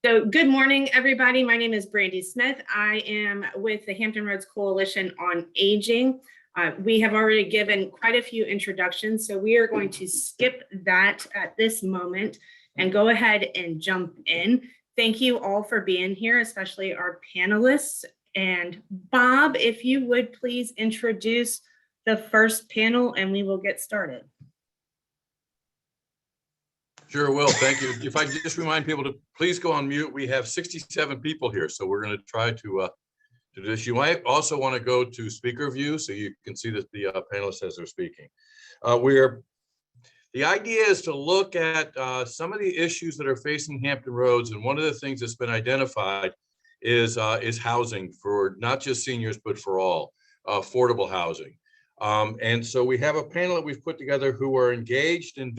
So good morning, everybody. My name is Brandy Smith. I am with the Hampton Roads Coalition on Aging. We have already given quite a few introductions, so we are going to skip that at this moment and go ahead and jump in. Thank you all for being here, especially our panelists. And Bob, if you would please introduce the first panel and we will get started. Sure will. Thank you. If I just remind people to please go on mute. We have 67 people here, so we're going to try to do this. You might also want to go to speaker view so you can see that the panelists as they're speaking. The idea is to look at some of the issues that are facing Hampton Roads, and one of the things that's been identified is housing for not just seniors but for all, affordable housing. And so we have a panel that we've put together who are engaged in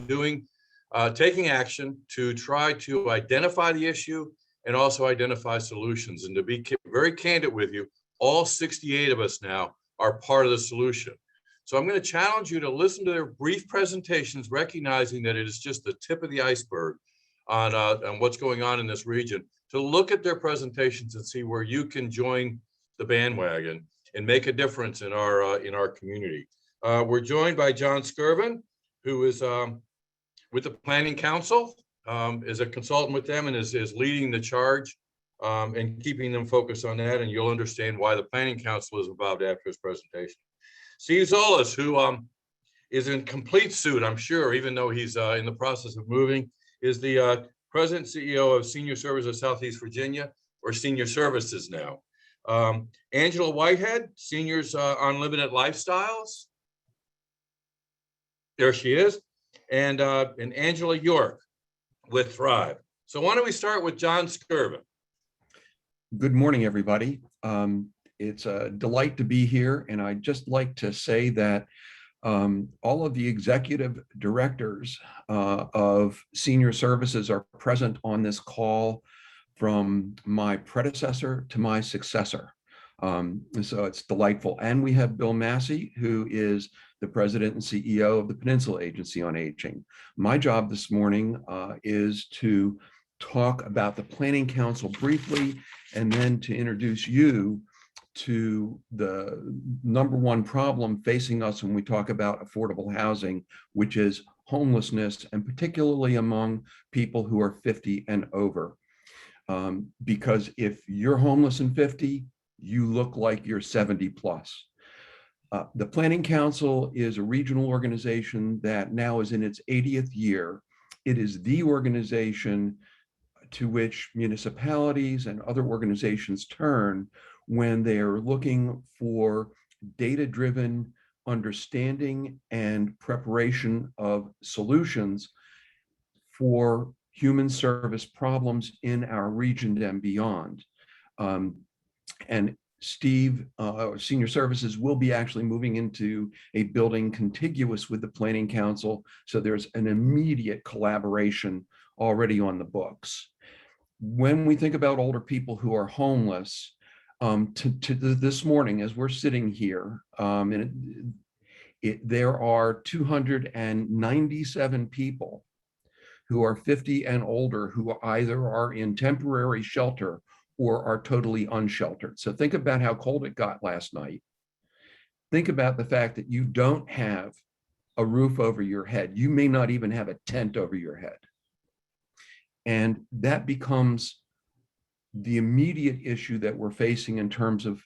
taking action to try to identify the issue and also identify solutions. And to be very candid with you, all 68 of us now are part of the solution. So I'm going to challenge you to listen to their brief presentations, recognizing that it is just the tip of the iceberg on what's going on in this region, to look at their presentations and see where you can join the bandwagon and make a difference in our community. We're joined by John Skirvin, who is with the Planning Council, is a consultant with them and is leading the charge and keeping them focused on that. And you'll understand why the Planning Council is involved after his presentation. Steve Zolas, who is in complete suit, I'm sure, even though he's in the process of moving, is the President and CEO of Senior Services of Southeast Virginia, or Senior Services now. Angela Whitehead, Seniors Unlimited Lifestyles. There she is. And Angela York with Thrive. So why don't we start with John Skirvin? Good morning, everybody. It's a delight to be here, and I'd just like to say that all of the executive directors of senior services are present on this call, from my predecessor to my successor. So it's delightful. And we have Bill Massey, who is the president and CEO of the Peninsula Agency on Aging. My job this morning is to talk about the Planning Council briefly, and then to introduce you to the number one problem facing us when we talk about affordable housing, which is homelessness, and particularly among people who are 50 and over. Because if you're homeless and 50, you look like you're 70 plus. The Planning Council is a regional organization that now is in its 80th year. It is the organization to which municipalities and other organizations turn when they are looking for data-driven understanding and preparation of solutions for human service problems in our region and beyond. And Steve, Senior Services, will be actually moving into a building contiguous with the Planning Council, so there's an immediate collaboration already on the books. When we think about older people who are homeless, this morning, as we're sitting here, there are 297 people who are 50 and older who either are in temporary shelter or are totally unsheltered. So think about how cold it got last night. Think about the fact that you don't have a roof over your head. You may not even have a tent over your head. And that becomes the immediate issue that we're facing in terms of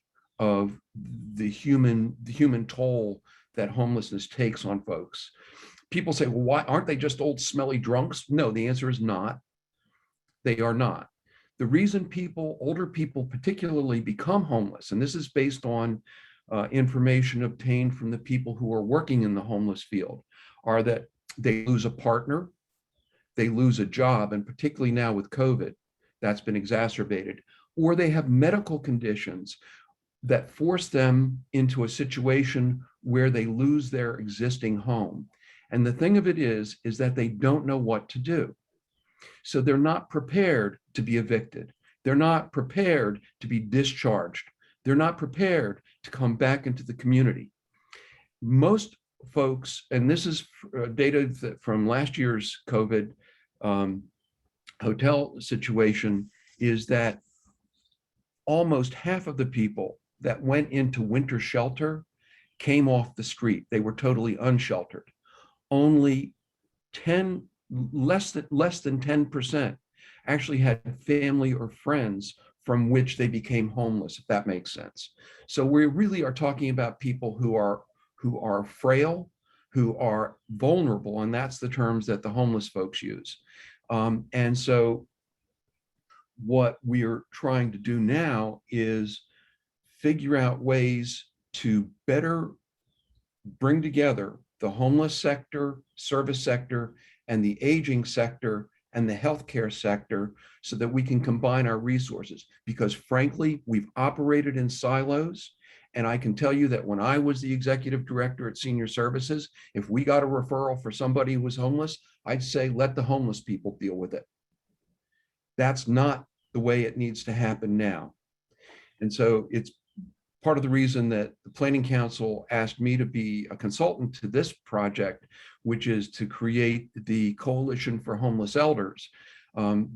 the human toll that homelessness takes on folks. People say, well, why aren't they just old smelly drunks? No, the answer is not. They are not. The reason older people particularly become homeless, and this is based on information obtained from the people who are working in the homeless field, are that they lose a partner, they lose a job, and particularly now with COVID, that's been exacerbated, or they have medical conditions that force them into a situation where they lose their existing home. And the thing of it is that they don't know what to do. So they're not prepared to be evicted. They're not prepared to be discharged. They're not prepared to come back into the community. Most folks, and this is data from last year's COVID hotel situation, is that almost half of the people that went into winter shelter came off the street. They were totally unsheltered. Only less than 10% actually had family or friends from which they became homeless, if that makes sense. So we really are talking about people who are frail, who are vulnerable, and that's the terms that the homeless folks use. And so what we're trying to do now is figure out ways to better bring together the homeless sector, service sector, and the aging sector and the healthcare sector so that we can combine our resources. Because frankly, we've operated in silos. And I can tell you that when I was the executive director at Senior Services, if we got a referral for somebody who was homeless, I'd say, let the homeless people deal with it. That's not the way it needs to happen now. And so it's part of the reason that the Planning Council asked me to be a consultant to this project, which is to create the Coalition for Homeless Elders,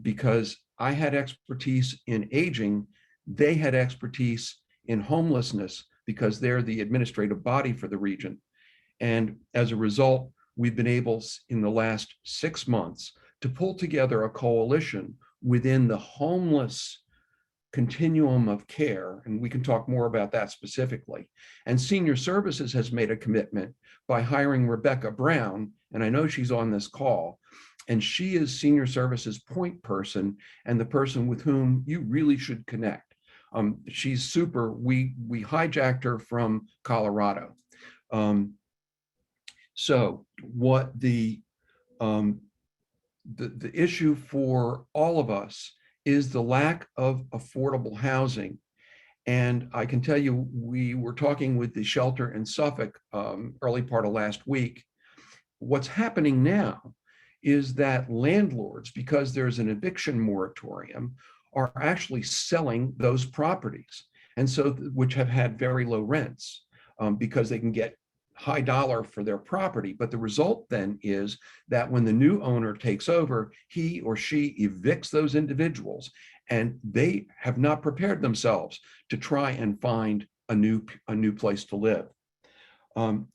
because I had expertise in aging, they had expertise in homelessness because they're the administrative body for the region. And as a result, we've been able in the last 6 months to pull together a coalition within the homeless continuum of care, and we can talk more about that specifically. And Senior Services has made a commitment by hiring Rebecca Brown, and I know she's on this call, and she is Senior Services point person and the person with whom you really should connect. She's super. We hijacked her from Colorado. So what the issue for all of us is the lack of affordable housing. And I can tell you, we were talking with the shelter in Suffolk early part of last week. What's happening now is that landlords, because there's an eviction moratorium, are actually selling those properties, and so which have had very low rents because they can get high dollar for their property. But the result then is that when the new owner takes over, he or she evicts those individuals, and they have not prepared themselves to try and find a new place to live.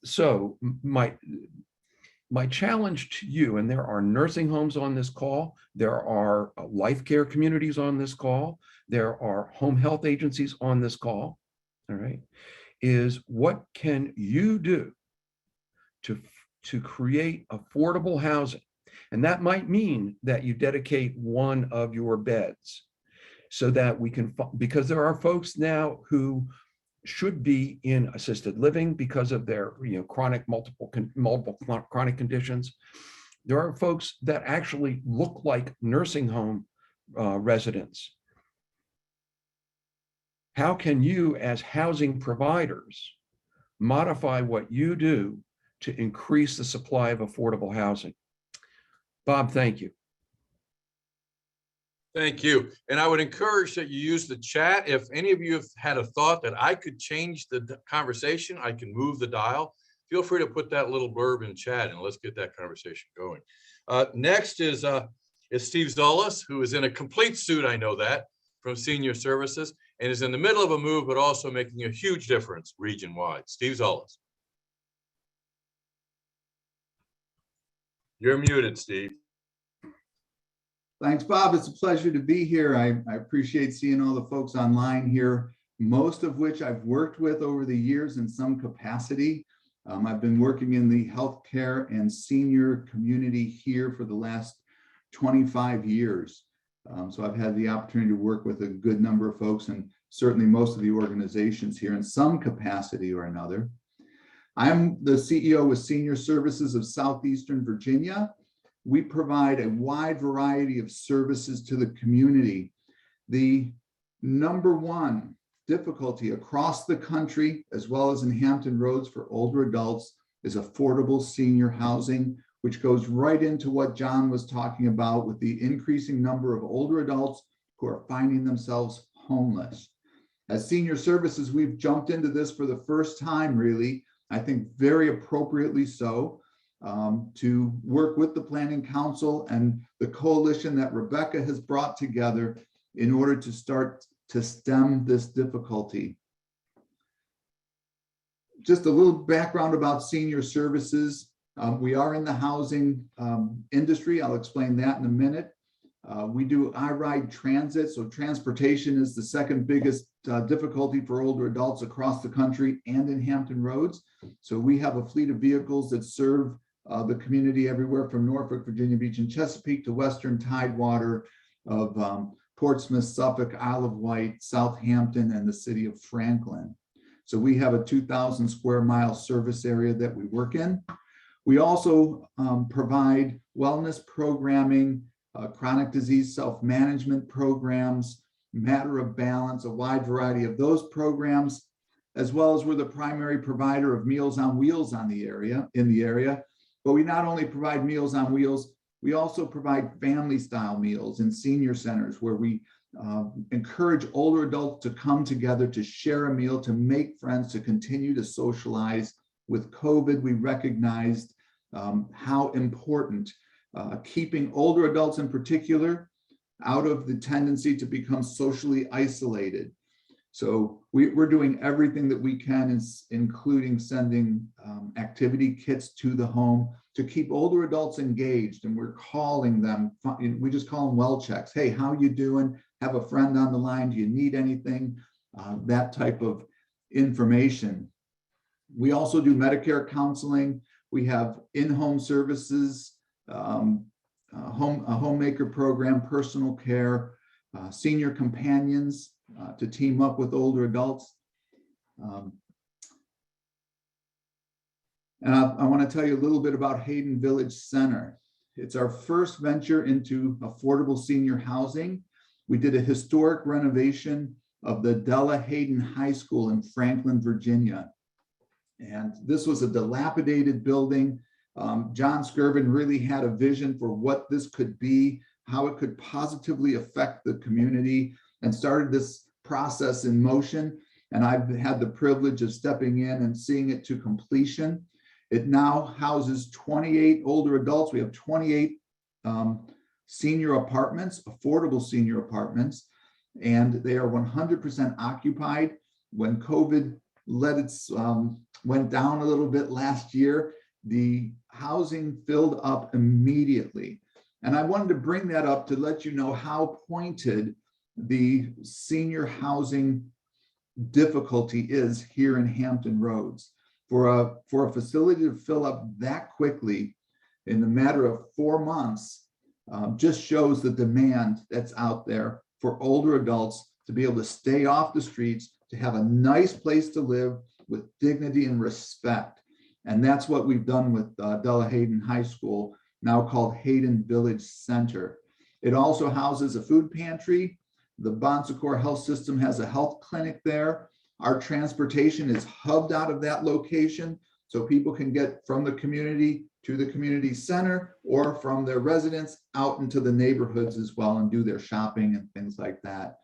So my challenge to you, and there are nursing homes on this call, there are life care communities on this call, there are home health agencies on this call, all right, is what can you do to create affordable housing? And that might mean that you dedicate one of your beds so that we can, because there are folks now who should be in assisted living because of their chronic multiple chronic conditions. There are folks that actually look like nursing home residents. How can you, as housing providers, modify what you do to increase the supply of affordable housing? Bob, thank you. Thank you. And I would encourage that you use the chat. If any of you have had a thought that I could change the conversation, I can move the dial. Feel free to put that little blurb in chat and let's get that conversation going. Next is Steve Zullas, who is in a complete suit, I know that, from Senior Services, and is in the middle of a move, but also making a huge difference region-wide. Steve Zullas. You're muted, Steve. Thanks, Bob. It's a pleasure to be here. I appreciate seeing all the folks online here, most of which I've worked with over the years in some capacity. I've been working in the healthcare and senior community here for the last 25 years. So I've had the opportunity to work with a good number of folks, and certainly most of the organizations here in some capacity or another. I'm the CEO with Senior Services of Southeastern Virginia. We provide a wide variety of services to the community. The number one difficulty across the country, as well as in Hampton Roads for older adults, is affordable senior housing, which goes right into what John was talking about with the increasing number of older adults who are finding themselves homeless. As Senior Services, we've jumped into this for the first time, really, I think very appropriately so, to work with the Planning Council and the coalition that Rebecca has brought together in order to start to stem this difficulty. Just a little background about senior services. We are in the housing industry. I'll explain that in a minute. We do I-Ride transit, so transportation is the second biggest difficulty for older adults across the country and in Hampton Roads. So we have a fleet of vehicles that serve the community everywhere from Norfolk, Virginia Beach, and Chesapeake to Western Tidewater of Portsmouth, Suffolk, Isle of Wight, Southampton, and the city of Franklin. So we have a 2,000 square mile service area that we work in. We also provide wellness programming, chronic disease self-management programs, matter of balance, a wide variety of those programs, as well as we're the primary provider of Meals on Wheels in the area. But we not only provide Meals on Wheels, we also provide family style meals in senior centers where we encourage older adults to come together to share a meal, to make friends, to continue to socialize. With COVID, we recognized how important keeping older adults in particular out of the tendency to become socially isolated. So we're doing everything that we can, including sending activity kits to the home to keep older adults engaged. And we're calling them, we just call them well checks. Hey, how you doing? Have a friend on the line. Do you need anything? That type of information. We also do Medicare counseling. We have in-home services, a homemaker program, personal care, senior companions to team up with older adults. And I want to tell you a little bit about Hayden Village Center. It's our first venture into affordable senior housing. We did a historic renovation of the Della Hayden High School in Franklin, Virginia. And this was a dilapidated building. John Skirvin really had a vision for what this could be, how it could positively affect the community, and started this process in motion. And I've had the privilege of stepping in and seeing it to completion. It now houses 28 older adults. We have 28 senior apartments, affordable senior apartments, and they are 100% occupied. When COVID went down a little bit last year, the housing filled up immediately. And I wanted to bring that up to let you know how pointed the senior housing difficulty is here in Hampton Roads. For a facility to fill up that quickly in the matter of 4 months just shows the demand that's out there for older adults to be able to stay off the streets, to have a nice place to live with dignity and respect. And that's what we've done with Della Hayden High School, now called Hayden Village Center. It also houses a food pantry. The Bon Secours Health System has a health clinic there. Our transportation is hubbed out of that location, so people can get from the community to the community center or from their residence out into the neighborhoods as well and do their shopping and things like that.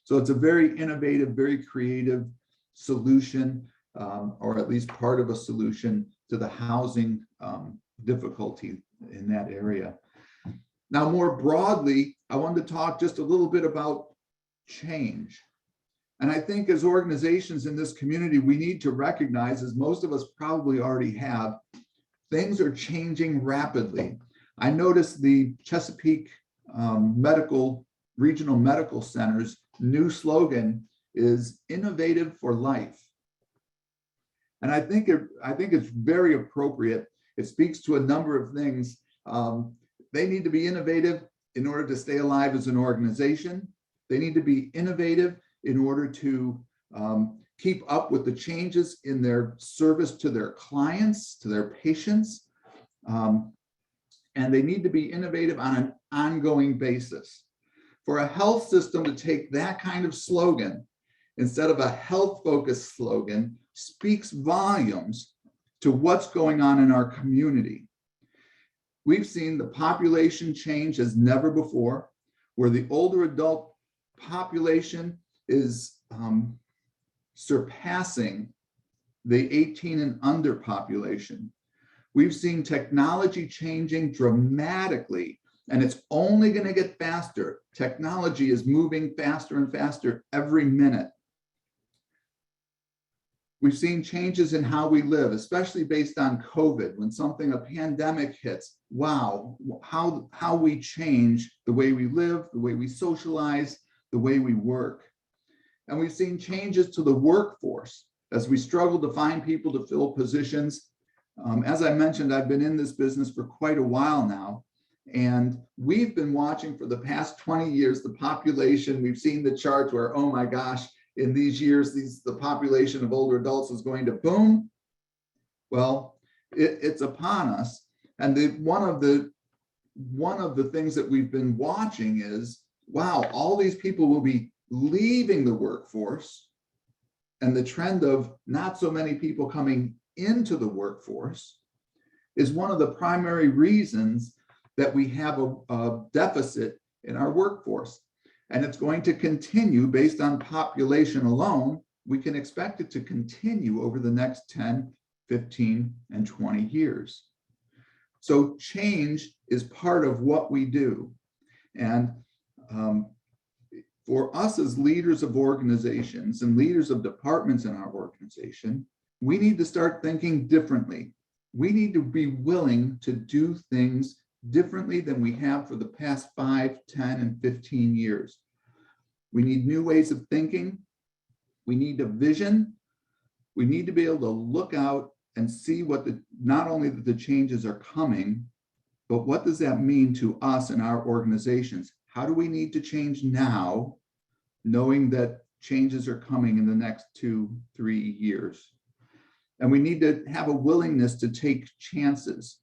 So it's a very innovative, very creative solution, or at least part of a solution to the housing difficulty in that area. Now, more broadly, I wanted to talk just a little bit about change. And I think as organizations in this community, we need to recognize, as most of us probably already have, things are changing rapidly. I noticed the Chesapeake Regional Medical Center's new slogan is "Innovative for Life." And I think it's very appropriate. It speaks to a number of things. They need to be innovative in order to stay alive as an organization. They need to be innovative in order to keep up with the changes in their service to their clients, to their patients. And they need to be innovative on an ongoing basis. For a health system to take that kind of slogan instead of a health-focused slogan speaks volumes to what's going on in our community. We've seen the population change as never before, where the older adult population is surpassing the 18 and under population. We've seen technology changing dramatically And it's only going to get faster. Technology is moving faster and faster every minute. We've seen changes in how we live, especially based on COVID. When a pandemic hits, wow, how we change the way we live, the way we socialize, the way we work. And we've seen changes to the workforce as we struggle to find people to fill positions. As I mentioned, I've been in this business for quite a while now, and we've been watching for the past 20 years the population. We've seen the charts where, oh my gosh, in these years, the population of older adults is going to boom. Well, it's upon us. And one of the things that we've been watching is, wow, all these people will be leaving the workforce, and the trend of not so many people coming into the workforce is one of the primary reasons that we have a deficit in our workforce. And it's going to continue based on population alone. We can expect it to continue over the next 10, 15, and 20 years. So change is part of what we do. And for us as leaders of organizations and leaders of departments in our organization, we need to start thinking differently. We need to be willing to do things differently than we have for the past 5, 10, and 15 years. We need new ways of thinking. We need a vision. We need to be able to look out and see not only that the changes are coming, but what does that mean to us and our organizations? How do we need to change now, knowing that changes are coming in the next 2, 3 years? And we need to have a willingness to take chances,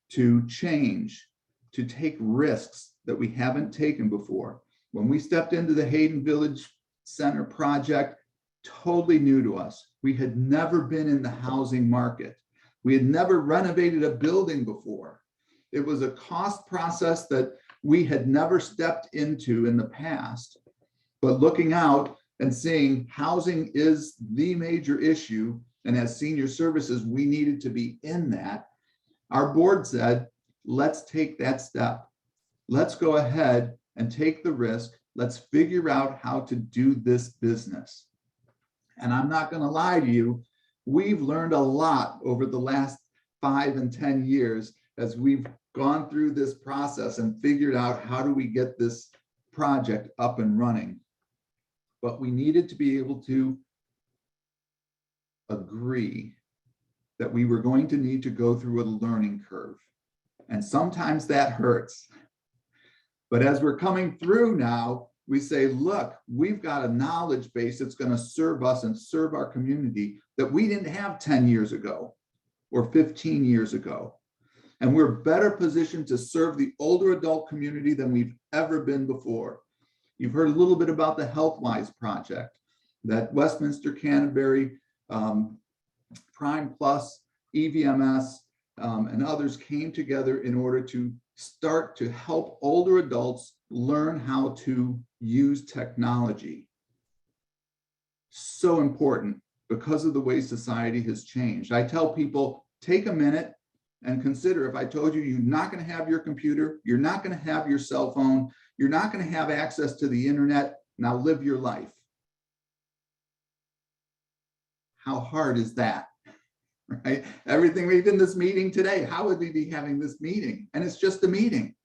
to change, to take risks that we haven't taken before. When we stepped into the Hayden Village Center project, totally new to us. We had never been in the housing market. We had never renovated a building before. It was a cost process that we had never stepped into in the past. But looking out and seeing housing is the major issue, and as senior services, we needed to be in that. Our board said, let's take that step. Let's go ahead and take the risk. Let's figure out how to do this business. And I'm not going to lie to you, we've learned a lot over the last 5 and 10 years as we've gone through this process and figured out how do we get this project up and running. But we needed to be able to agree that we were going to need to go through a learning curve. And sometimes that hurts. But as we're coming through now, we say, look, we've got a knowledge base that's going to serve us and serve our community that we didn't have 10 years ago or 15 years ago. And we're better positioned to serve the older adult community than we've ever been before. You've heard a little bit about the HealthWise project that Westminster Canterbury, Prime Plus, EVMS, and others came together in order to start to help older adults learn how to use technology. So important because of the way society has changed. I tell people, take a minute and consider if I told you you're not going to have your computer, you're not going to have your cell phone, you're not going to have access to the internet, now live your life. How hard is that? Right? Everything we've in this meeting today, how would we be having this meeting? And it's just a meeting.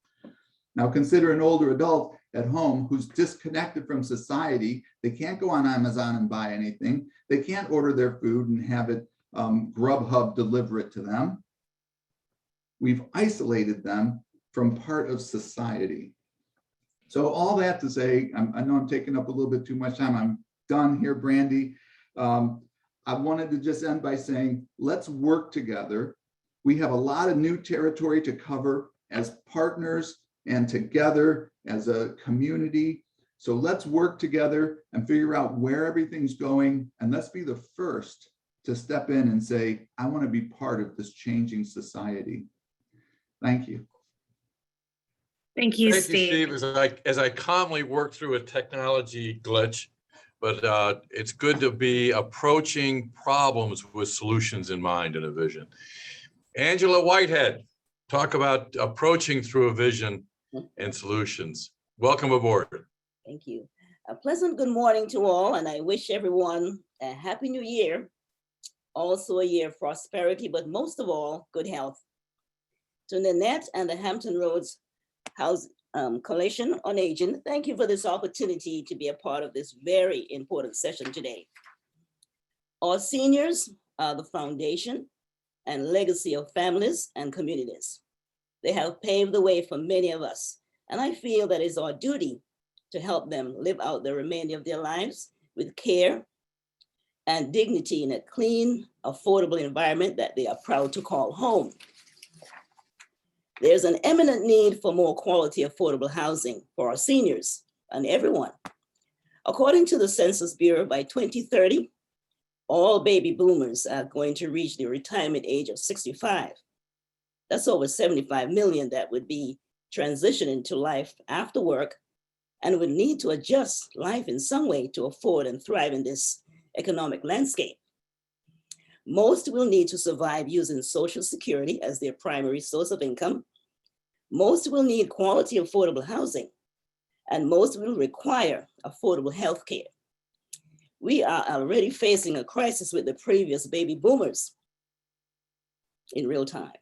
Now consider an older adult at home who's disconnected from society. They can't go on Amazon and buy anything. They can't order their food and have it Grubhub deliver it to them. We've isolated them from part of society. So all that to say, I know I'm taking up a little bit too much time. I'm done here, Brandy. I wanted to just end by saying, let's work together. We have a lot of new territory to cover as partners and together as a community. So let's work together and figure out where everything's going. And let's be the first to step in and say, I want to be part of this changing society. Thank you. Thank you, Thank Steve. you, Steve. As I calmly work through a technology glitch, but it's good to be approaching problems with solutions in mind and a vision. Angela Whitehead, talk about approaching through a vision and solutions. Welcome aboard. Thank you. A pleasant good morning to all, and I wish everyone a happy new year. Also a year of prosperity, but most of all, good health. To Nanette and the Hampton Roads House Coalition on Aging, thank you for this opportunity to be a part of this very important session today. Our seniors are the foundation and legacy of families and communities. They have paved the way for many of us, and I feel that it's our duty to help them live out the remainder of their lives with care and dignity in a clean, affordable environment that they are proud to call home. There's an imminent need for more quality, affordable housing for our seniors and everyone. According to the Census Bureau, by 2030, all baby boomers are going to reach the retirement age of 65. That's over 75 million that would be transitioning to life after work and would need to adjust life in some way to afford and thrive in this economic landscape. Most will need to survive using Social Security as their primary source of income. Most will need quality, affordable housing, and most will require affordable health care. We are already facing a crisis with the previous baby boomers in real time.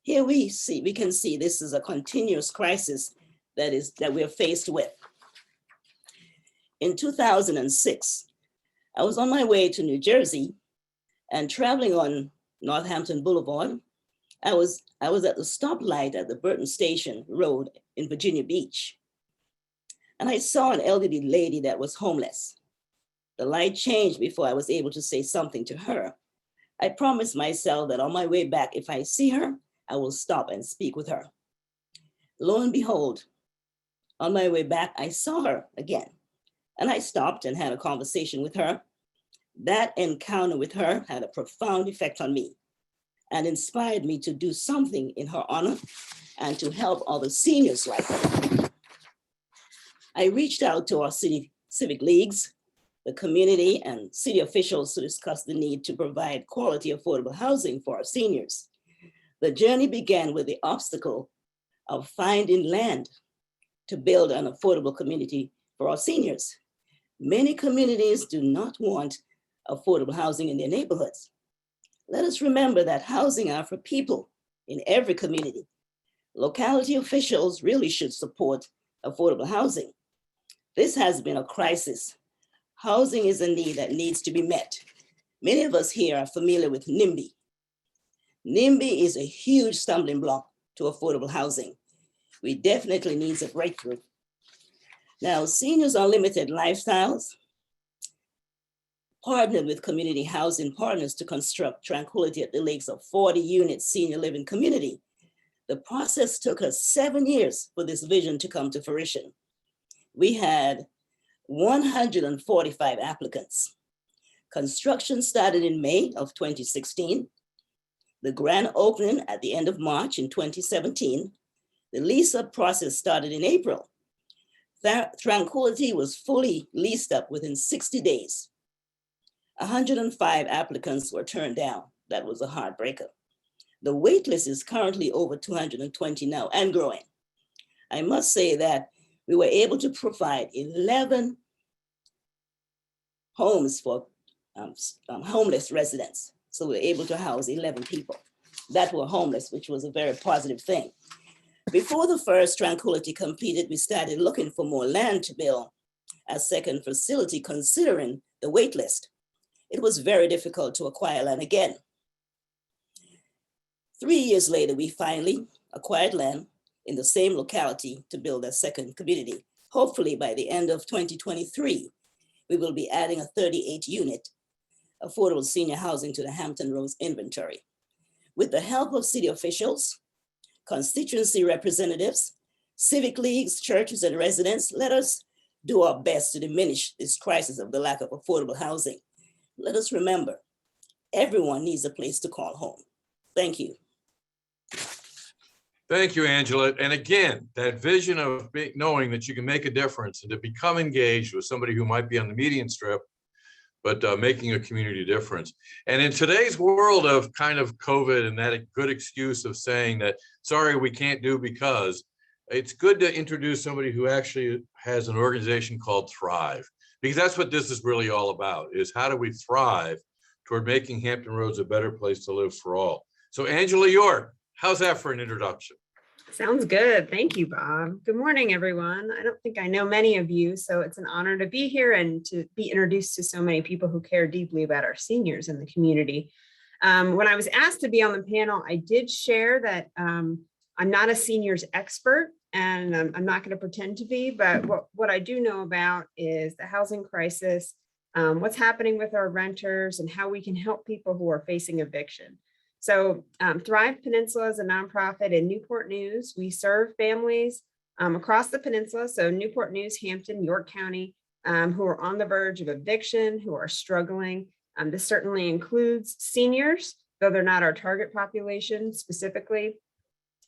Here we can see this is a continuous crisis that we're faced with. In 2006, I was on my way to New Jersey and traveling on Northampton Boulevard. I was at the stoplight at the Burton Station Road in Virginia Beach. And I saw an elderly lady that was homeless. The light changed before I was able to say something to her. I promised myself that on my way back, if I see her, I will stop and speak with her. Lo and behold, on my way back, I saw her again. And I stopped and had a conversation with her. That encounter with her had a profound effect on me and inspired me to do something in her honor and to help other seniors like her. I reached out to our city civic leagues, the community, and city officials to discuss the need to provide quality, affordable housing for our seniors. The journey began with the obstacle of finding land to build an affordable community for our seniors. Many communities do not want affordable housing in their neighborhoods. Let us remember that housing are for people in every community. Locality officials really should support affordable housing. This has been a crisis. Housing is a need that needs to be met. Many of us here are familiar with NIMBY. NIMBY is a huge stumbling block to affordable housing. We definitely need a breakthrough. Now, Seniors Unlimited Lifestyles partnered with community housing partners to construct Tranquility at the Lakes, a 40-unit senior living community. The process took us 7 years for this vision to come to fruition. We had 145 applicants. Construction started in May of 2016. The grand opening at the end of March in 2017. The lease-up process started in April. Tranquility was fully leased up within 60 days. 105 applicants were turned down. That was a heartbreaker. The wait list is currently over 220 now and growing. I must say that we were able to provide 11 homes for homeless residents. So we were able to house 11 people that were homeless, which was a very positive thing. Before the first Tranquility completed, we started looking for more land to build a second facility, considering the wait list. It was very difficult to acquire land again. 3 years later, we finally acquired land in the same locality to build a second community. Hopefully by the end of 2023, we will be adding a 38-unit affordable senior housing to the Hampton Roads inventory. With the help of city officials, constituency representatives, civic leagues, churches, and residents, let us do our best to diminish this crisis of the lack of affordable housing. Let us remember, everyone needs a place to call home. Thank you. Thank you, Angela. And again, that vision of knowing that you can make a difference and to become engaged with somebody who might be on the median strip, but making a community difference. And in today's world of kind of COVID and that good excuse of saying that, sorry, we can't do because, it's good to introduce somebody who actually has an organization called Thrive, because that's what this is really all about, is how do we thrive toward making Hampton Roads a better place to live for all. So Angela York, how's that for an introduction? Sounds good. Thank you, Bob. Good morning, everyone. I don't think I know many of you, so it's an honor to be here and to be introduced to so many people who care deeply about our seniors in the community. When I was asked to be on the panel, I did share that I'm not a seniors expert, and I'm not going to pretend to be, but what I do know about is the housing crisis, what's happening with our renters, and how we can help people who are facing eviction. So Thrive Peninsula is a nonprofit in Newport News. We serve families across the peninsula, so Newport News, Hampton, York County, who are on the verge of eviction, who are struggling. This certainly includes seniors, though they're not our target population specifically.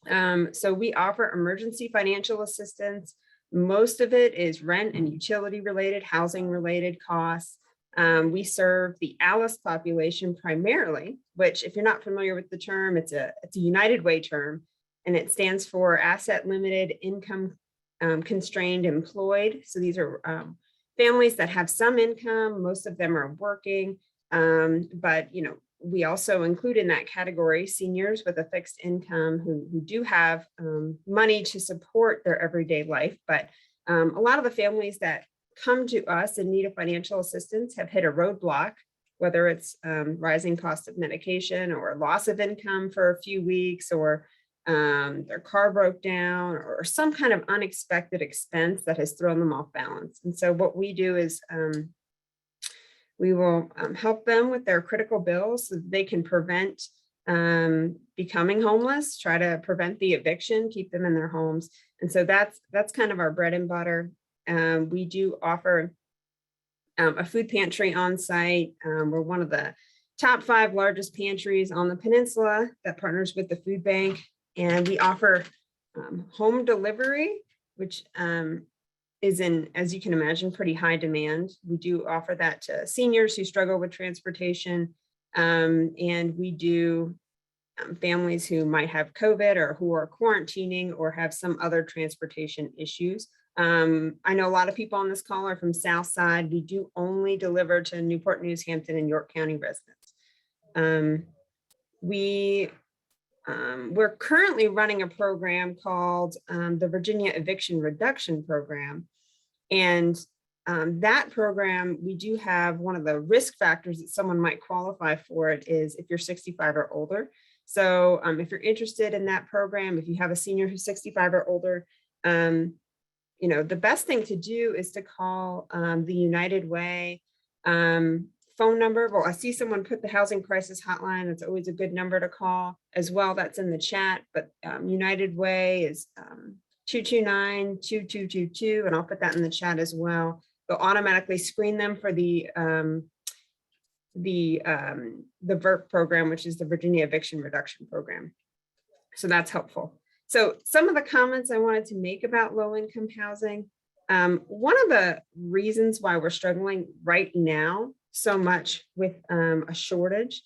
So we offer emergency financial assistance. Most of it is rent and utility related, housing related costs. We serve the ALICE population primarily, which if you're not familiar with the term, it's a United Way term, and it stands for asset limited, income constrained, employed. So these are families that have some income, most of them are working, but we also include in that category seniors with a fixed income who do have money to support their everyday life. But a lot of the families that come to us in need of financial assistance have hit a roadblock, whether it's rising cost of medication or loss of income for a few weeks, or their car broke down, or some kind of unexpected expense that has thrown them off balance. And so what we do is we will help them with their critical bills so that they can prevent becoming homeless, try to prevent the eviction, keep them in their homes. And so that's kind of our bread and butter. We do offer a food pantry on site. We're one of the top 5 largest pantries on the peninsula that partners with the food bank. And we offer home delivery, which is in, as you can imagine, pretty high demand. We do offer that to seniors who struggle with transportation. And we do families who might have COVID or who are quarantining or have some other transportation issues. I know a lot of people on this call are from South Side. We do only deliver to Newport News, Hampton, and York County residents. We're currently running a program called the Virginia Eviction Reduction Program. And that program, we do have one of the risk factors that someone might qualify for it is if you're 65 or older. So if you're interested in that program, if you have a senior who's 65 or older, the best thing to do is to call the United Way phone number. Well, I see someone put the housing crisis hotline. That's always a good number to call as well. That's in the chat, but United Way is 229-2222, and I'll put that in the chat as well. They'll automatically screen them for the VERP program, which is the Virginia Eviction Reduction Program. So that's helpful. So some of the comments I wanted to make about low-income housing. One of the reasons why we're struggling right now so much with a shortage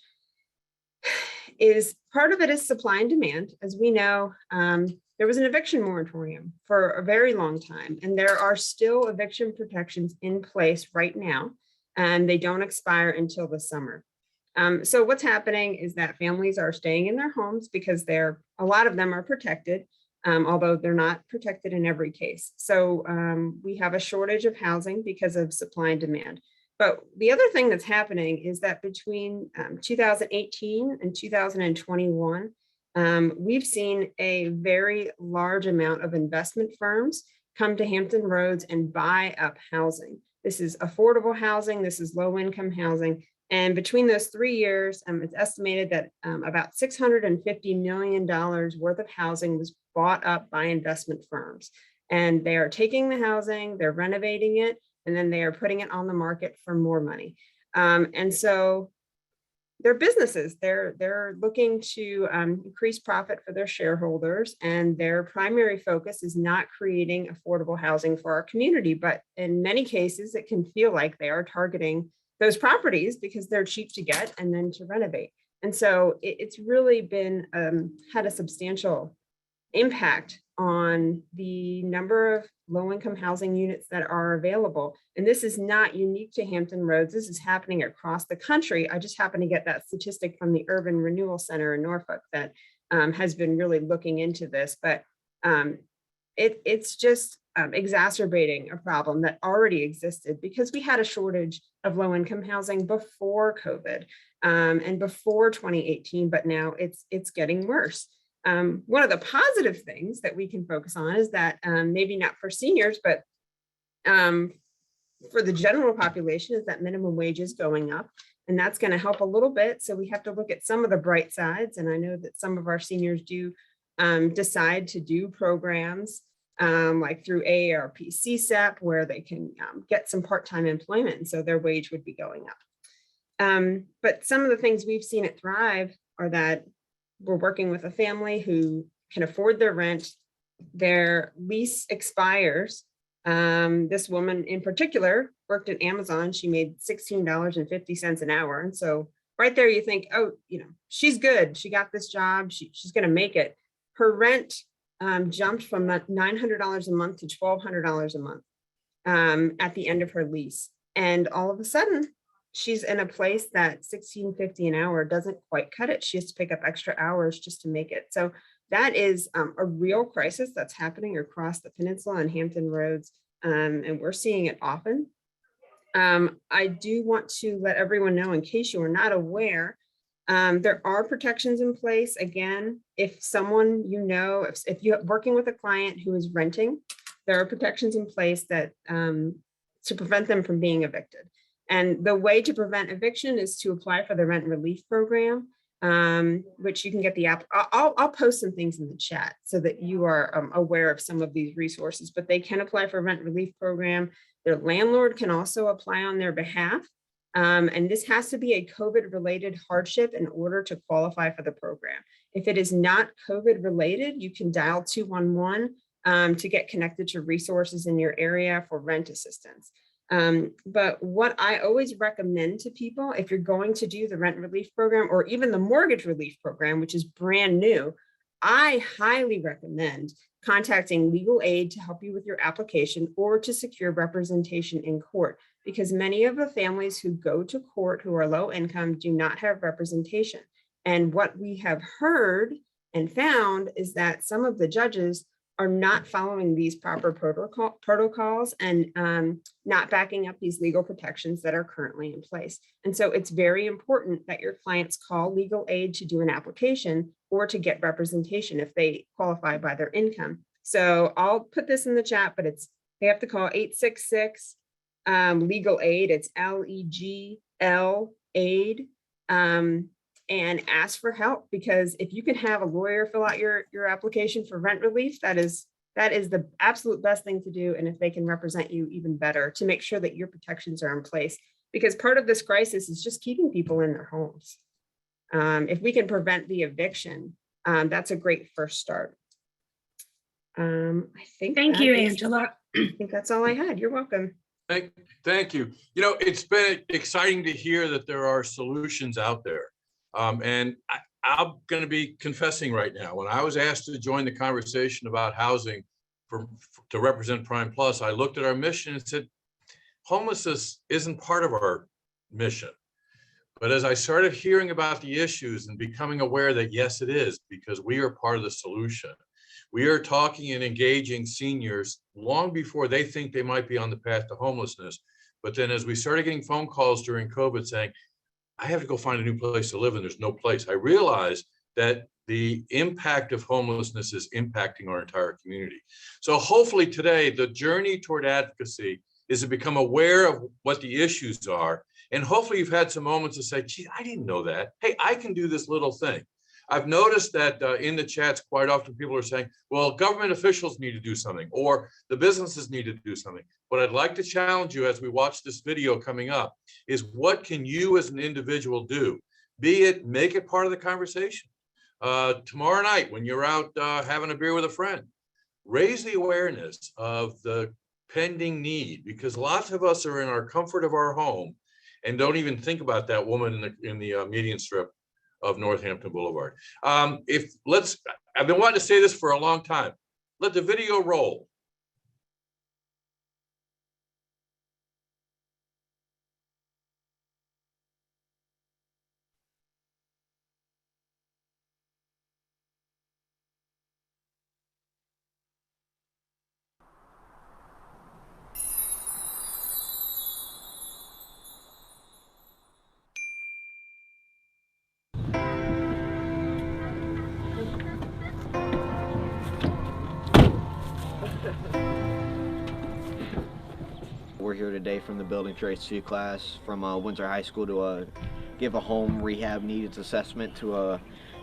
is part of it is supply and demand. As we know, there was an eviction moratorium for a very long time, and there are still eviction protections in place right now, and they don't expire until the summer. So what's happening is that families are staying in their homes because a lot of them are protected, although they're not protected in every case. So we have a shortage of housing because of supply and demand. But the other thing that's happening is that between 2018 and 2021, we've seen a very large amount of investment firms come to Hampton Roads and buy up housing. This is affordable housing, this is low-income housing. And between those 3 years, it's estimated that about $650 million worth of housing was bought up by investment firms. And they are taking the housing, they're renovating it, and then they are putting it on the market for more money. And so they're businesses, they're looking to increase profit for their shareholders, and their primary focus is not creating affordable housing for our community. But in many cases, it can feel like they are targeting those properties because they're cheap to get and then to renovate. And so it's really been had a substantial impact on the number of low-income housing units that are available. And this is not unique to Hampton Roads. This is happening across the country. I just happened to get that statistic from the Urban Renewal Center in Norfolk that has been really looking into this, but it's just exacerbating a problem that already existed because we had a shortage of low-income housing before COVID and before 2018, but now it's getting worse. One of the positive things that we can focus on is that maybe not for seniors, but for the general population is that minimum wage is going up, and that's going to help a little bit. So we have to look at some of the bright sides. And I know that some of our seniors do decide to do programs like through AARP CSAP, where they can get some part-time employment. And so their wage would be going up. But some of the things we've seen at Thrive are that we're working with a family who can afford their rent. Their lease expires. This woman in particular worked at Amazon. She made $16.50 an hour. And so right there you think, oh, she's good. She got this job. She's going to make it. Her rent jumped from $900 a month to $1,200 a month at the end of her lease. And all of a sudden, she's in a place that $16.50 an hour doesn't quite cut it. She has to pick up extra hours just to make it. So that is a real crisis that's happening across the peninsula and Hampton Roads, and we're seeing it often. I do want to let everyone know, in case you are not aware, there are protections in place. Again, if someone if you're working with a client who is renting, there are protections in place that to prevent them from being evicted. And the way to prevent eviction is to apply for the rent relief program, which you can get the app. I'll post some things in the chat so that you are aware of some of these resources, but they can apply for rent relief program. Their landlord can also apply on their behalf. And this has to be a COVID related hardship in order to qualify for the program. If it is not COVID related, you can dial 211 to get connected to resources in your area for rent assistance. But what I always recommend to people, if you're going to do the rent relief program or even the mortgage relief program, which is brand new, I highly recommend contacting legal aid to help you with your application or to secure representation in court, because many of the families who go to court who are low income do not have representation. And what we have heard and found is that some of the judges are not following these proper protocols and not backing up these legal protections that are currently in place. And so it's very important that your clients call legal aid to do an application or to get representation if they qualify by their income. So I'll put this in the chat, but they have to call 866 legal aid. It's LEGL aid. And ask for help, because if you can have a lawyer fill out your application for rent relief, that is the absolute best thing to do. And if they can represent you, even better, to make sure that your protections are in place, because part of this crisis is just keeping people in their homes. If we can prevent the eviction, that's a great first start. I think. Thank you, Angela. I think that's all I had. You're welcome. Thank you. It's been exciting to hear that there are solutions out there. And I'm going to be confessing right now, when I was asked to join the conversation about housing to represent Prime Plus, I looked at our mission and said, homelessness isn't part of our mission. But as I started hearing about the issues and becoming aware that, yes, it is, because we are part of the solution. We are talking and engaging seniors long before they think they might be on the path to homelessness. But then as we started getting phone calls during COVID saying, I have to go find a new place to live and there's no place, I realized that the impact of homelessness is impacting our entire community. So hopefully today, the journey toward advocacy is to become aware of what the issues are. And hopefully you've had some moments to say, gee, I didn't know that. Hey, I can do this little thing. I've noticed that in the chats, quite often people are saying, well, government officials need to do something, or the businesses need to do something. What I'd like to challenge you as we watch this video coming up is, what can you as an individual do? Be it, make it part of the conversation. Tomorrow night, when you're out having a beer with a friend, raise the awareness of the pending need, because lots of us are in our comfort of our home and don't even think about that woman in the median strip of Northampton Boulevard. I've been wanting to say this for a long time. Let the video roll. We're here today from the Building Trades 2 class from Windsor High School to give a home rehab needs assessment to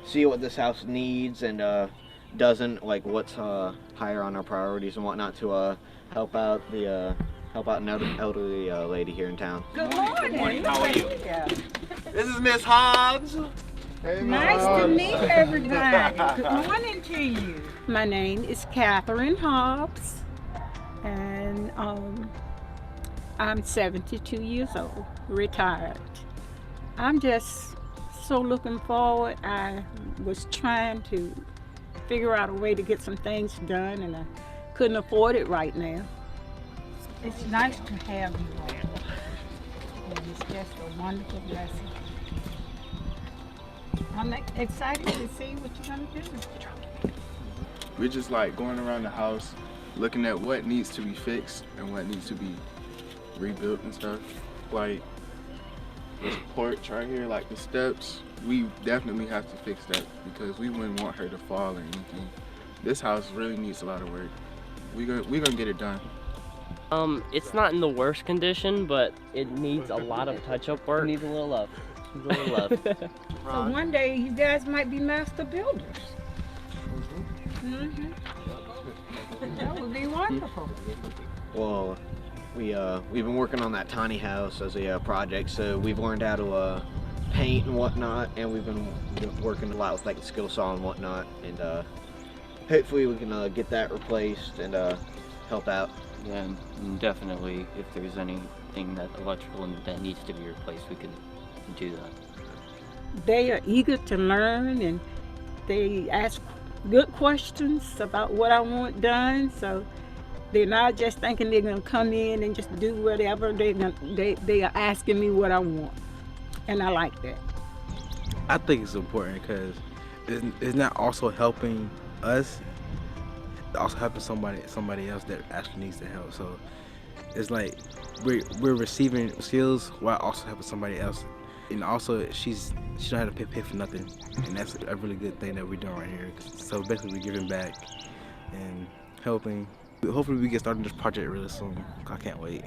see what this house needs and doesn't, like what's higher on our priorities and whatnot to help out an elderly lady here in town. Good morning. How are you? This is Miss Hobbs. Hey, nice to meet everybody. Good morning to you. My name is Catherine Hobbs, and I'm 72 years old, retired. I'm just so looking forward. I was trying to figure out a way to get some things done, and I couldn't afford it right now. It's nice to have you all. And it's just a wonderful blessing. I'm excited to see what you're gonna do. We're just like going around the house, looking at what needs to be fixed and what needs to be rebuilt and stuff. Like this porch right here, like the steps, we definitely have to fix that because we wouldn't want her to fall or anything. This house really needs a lot of work. We're gonna get it done. It's not in the worst condition, but it needs a lot of touch-up work. It needs a little love. Needs a little love. So one day you guys might be master builders. That would be wonderful. Well, we've been working on that tiny house as a project, so we've learned how to paint and whatnot, and we've been working a lot with like the skill saw and whatnot, and hopefully we can get that replaced and help out. Yeah, and definitely if there's anything that electrical that needs to be replaced, we can do that. They are eager to learn, and they ask good questions about what I want done, so they're not just thinking they're gonna come in and just do whatever. They are asking me what I want, and I like that. I think it's important because it's not also helping us, it's also helping somebody else that actually needs the help. So it's like we're receiving skills while also helping somebody else. And also she don't have to pay for nothing, and that's a really good thing that we're doing right here. So basically we're giving back and helping. Hopefully we get started on this project really soon. I can't wait.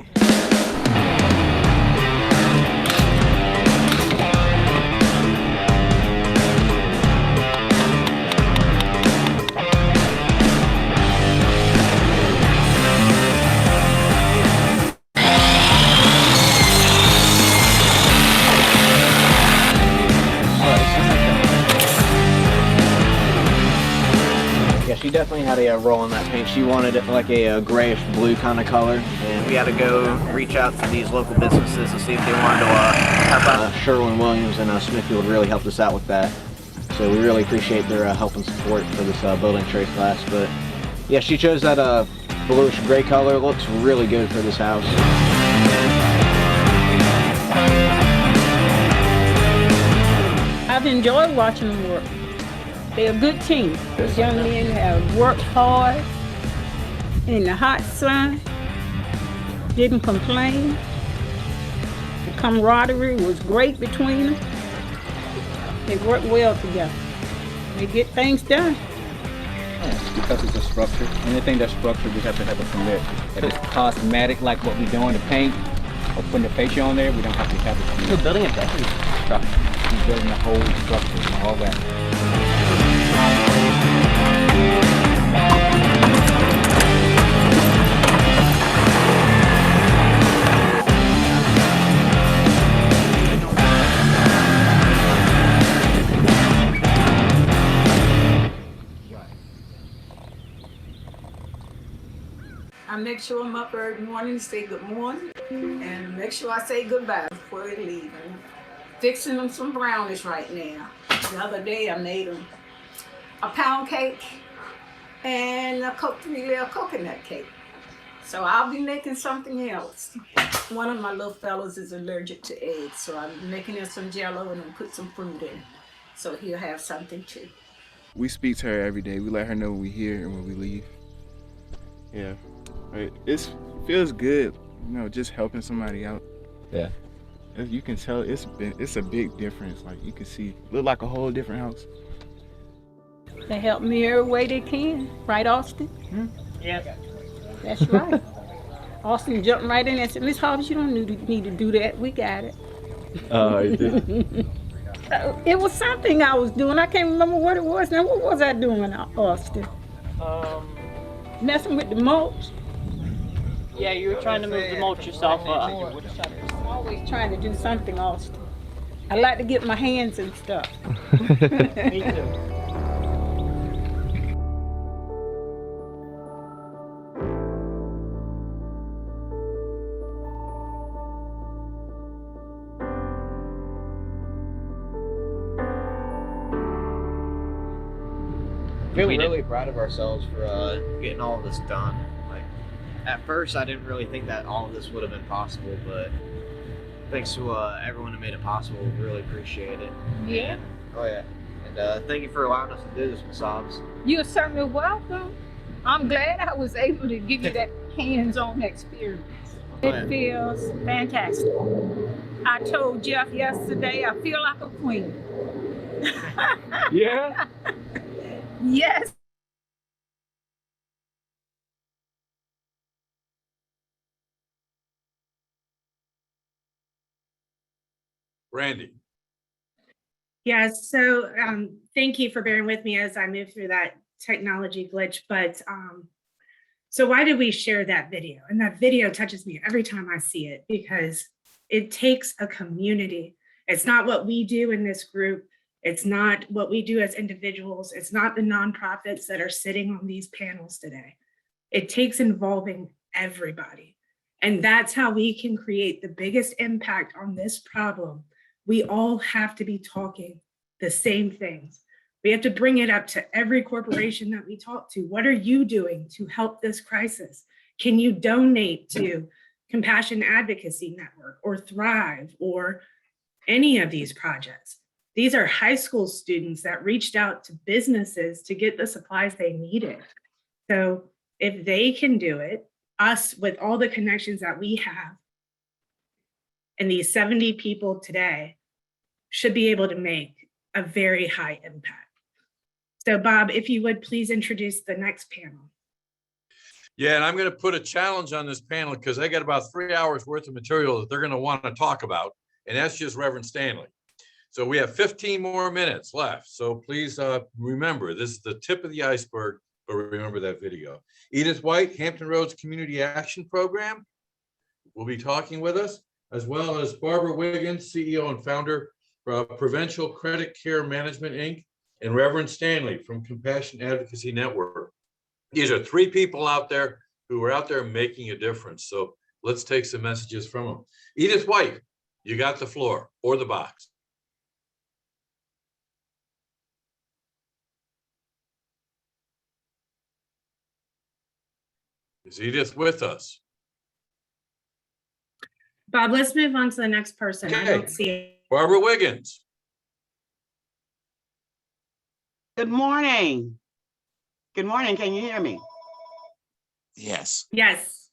She definitely had a role in that paint. She wanted it like a grayish blue kind of color, and we had to go reach out to these local businesses to see if they wanted to help out. Sherwin-Williams and Smithfield really helped us out with that, so we really appreciate their help and support for this building trade class. But yeah, she chose that bluish gray color. It looks really good for this house. I've enjoyed watching them work. They're a good team. Those young men have worked hard in the hot sun, didn't complain. The camaraderie was great between them. They work well together. They get things done. Because it's a structure. Anything that's structured, we have to have a permit. If it's cosmetic, like what we're doing to paint or putting the fascia on there, we don't have to have a permit. We're building a better structure. We're building the whole structure, all that. I make sure I'm up every morning, say good morning, and make sure I say goodbye before I leave. I'm fixing them some brownies right now. The other day I made them a pound cake and a 3-layer coconut cake. So I'll be making something else. One of my little fellows is allergic to eggs, so I'm making him some Jell-O and then put some fruit in, so he'll have something too. We speak to her every day. We let her know when we here and when we leave. Yeah, it feels good, you know, just helping somebody out. Yeah. As you can tell, it's a big difference. Like you can see, look like a whole different house. They help me every way they can, right, Austin? Yeah. That's right. Austin jumped right in and said, "Miss Hobbs, you don't need to do that. We got it." You did. It was something I was doing. I can't remember what it was. Now, what was I doing, Austin? Messing with the mulch. Yeah, you were trying to move the mulch yourself up. I'm always trying to do something, Austin. I like to get my hands and stuff. Me too. I feel really proud of ourselves for getting all of this done. Like, at first, I didn't really think that all of this would have been possible, but thanks to everyone who made it possible, we really appreciate it. Yeah. Oh yeah. And thank you for allowing us to do this, Ms. Hobbs. You're certainly welcome. I'm glad I was able to give you that hands-on experience. It feels fantastic. I told Jeff yesterday, I feel like a queen. Yeah. Yes. Brandy. Yes, so thank you for bearing with me as I move through that technology glitch. But so why did we share that video? And that video touches me every time I see it because it takes a community. It's not what we do in this group. It's not what we do as individuals. It's not the nonprofits that are sitting on these panels today. It takes involving everybody. And that's how we can create the biggest impact on this problem. We all have to be talking the same things. We have to bring it up to every corporation that we talk to. What are you doing to help this crisis? Can you donate to Compassion Advocacy Network or Thrive or any of these projects? These are high school students that reached out to businesses to get the supplies they needed. So if they can do it, us with all the connections that we have, and these 70 people today should be able to make a very high impact. So Bob, if you would please introduce the next panel. Yeah, and I'm going to put a challenge on this panel because they got about 3 hours worth of material that they're going to want to talk about. And that's just Reverend Stanley. So we have 15 more minutes left. So please remember, this is the tip of the iceberg, but remember that video. Edith White, Hampton Roads Community Action Program, will be talking with us, as well as Barbara Wiggins, CEO and founder of Provincial Credit Care Management, Inc., and Reverend Stanley from Compassion Advocacy Network. These are 3 people out there who are out there making a difference. So let's take some messages from them. Edith White, you got the floor or the box. Is Edith with us? Bob, let's move on to the next person. I Okay. don't see it. Barbara Wiggins. Good morning. Good morning. Can you hear me? Yes. Yes.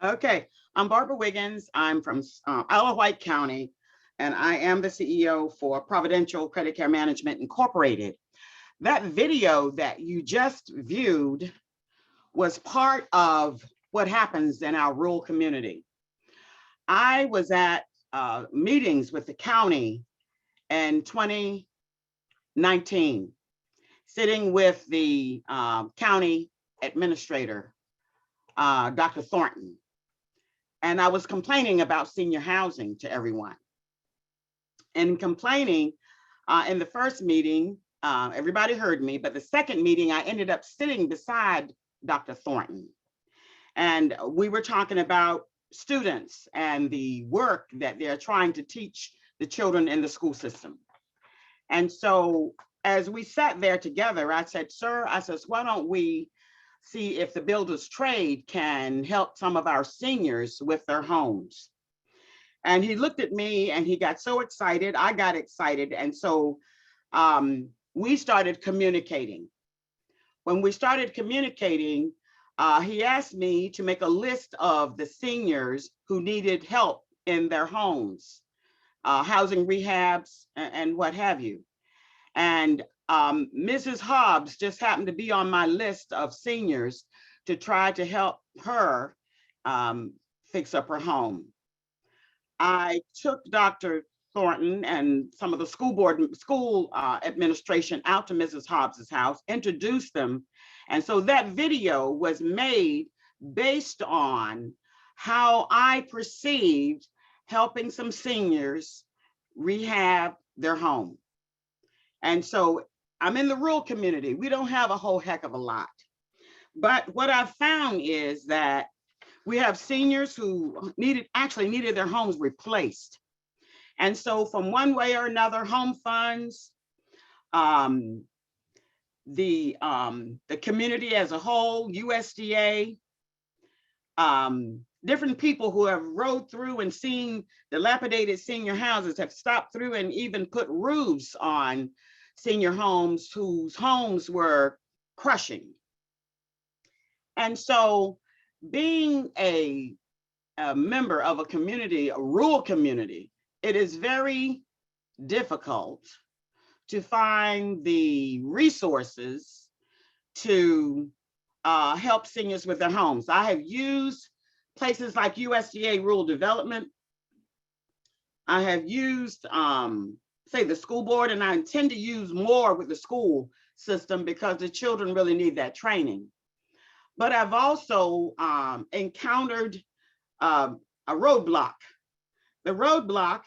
Okay. I'm Barbara Wiggins. I'm from Isle of Wight County, and I am the CEO for Providential Credit Care Management Incorporated. That video that you just viewed was part of what happens in our rural community. I was at meetings with the county in 2019, sitting with the county administrator, Dr. Thornton. And I was complaining about senior housing to everyone. And complaining in the first meeting, everybody heard me, but the second meeting, I ended up sitting beside Dr. Thornton. And we were talking about students and the work that they're trying to teach the children in the school system. And so as we sat there together, I said, sir, I says, why don't we see if the builder's trade can help some of our seniors with their homes. And he looked at me and he got so excited. I got excited. And so we started communicating. When we started communicating, he asked me to make a list of the seniors who needed help in their homes, housing rehabs and what have you. And Mrs. Hobbs just happened to be on my list of seniors to try to help her fix up her home. I took Dr. Thornton and some of the school administration out to Mrs. Hobbs's house, introduced them. And so that video was made based on how I perceived helping some seniors rehab their home. And so I'm in the rural community. We don't have a whole heck of a lot. But what I've found is that we have seniors who actually needed their homes replaced. And so from one way or another, home funds, the community as a whole, USDA, different people who have rode through and seen dilapidated senior houses have stopped through and even put roofs on senior homes whose homes were crushing. And so being a member of a community, a rural community, it is very difficult to find the resources to help seniors with their homes. I have used places like USDA Rural Development. I have used, say, the school board, and I intend to use more with the school system because the children really need that training. But I've also encountered a roadblock. The roadblock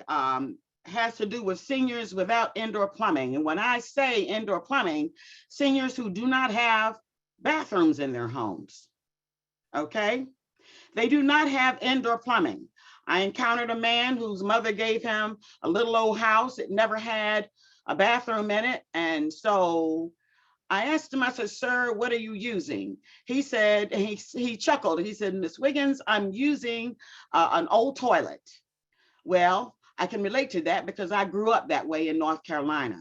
has to do with seniors without indoor plumbing. And when I say indoor plumbing, seniors who do not have bathrooms in their homes, okay? They do not have indoor plumbing. I encountered a man whose mother gave him a little old house. It never had a bathroom in it. And so I asked him, I said, sir, what are you using? He said, and he chuckled. He said, Miss Wiggins, I'm using an old toilet. Well, I can relate to that because I grew up that way in North Carolina.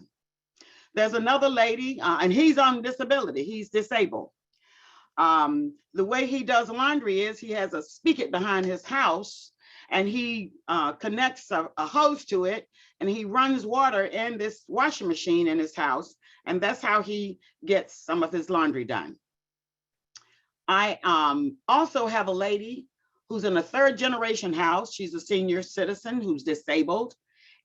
There's another lady, and he's on disability. He's disabled. The way he does laundry is he has a spigot behind his house, and he connects a hose to it, and he runs water in this washing machine in his house, and that's how he gets some of his laundry done. I also have a lady who's in a third generation house. She's a senior citizen who's disabled,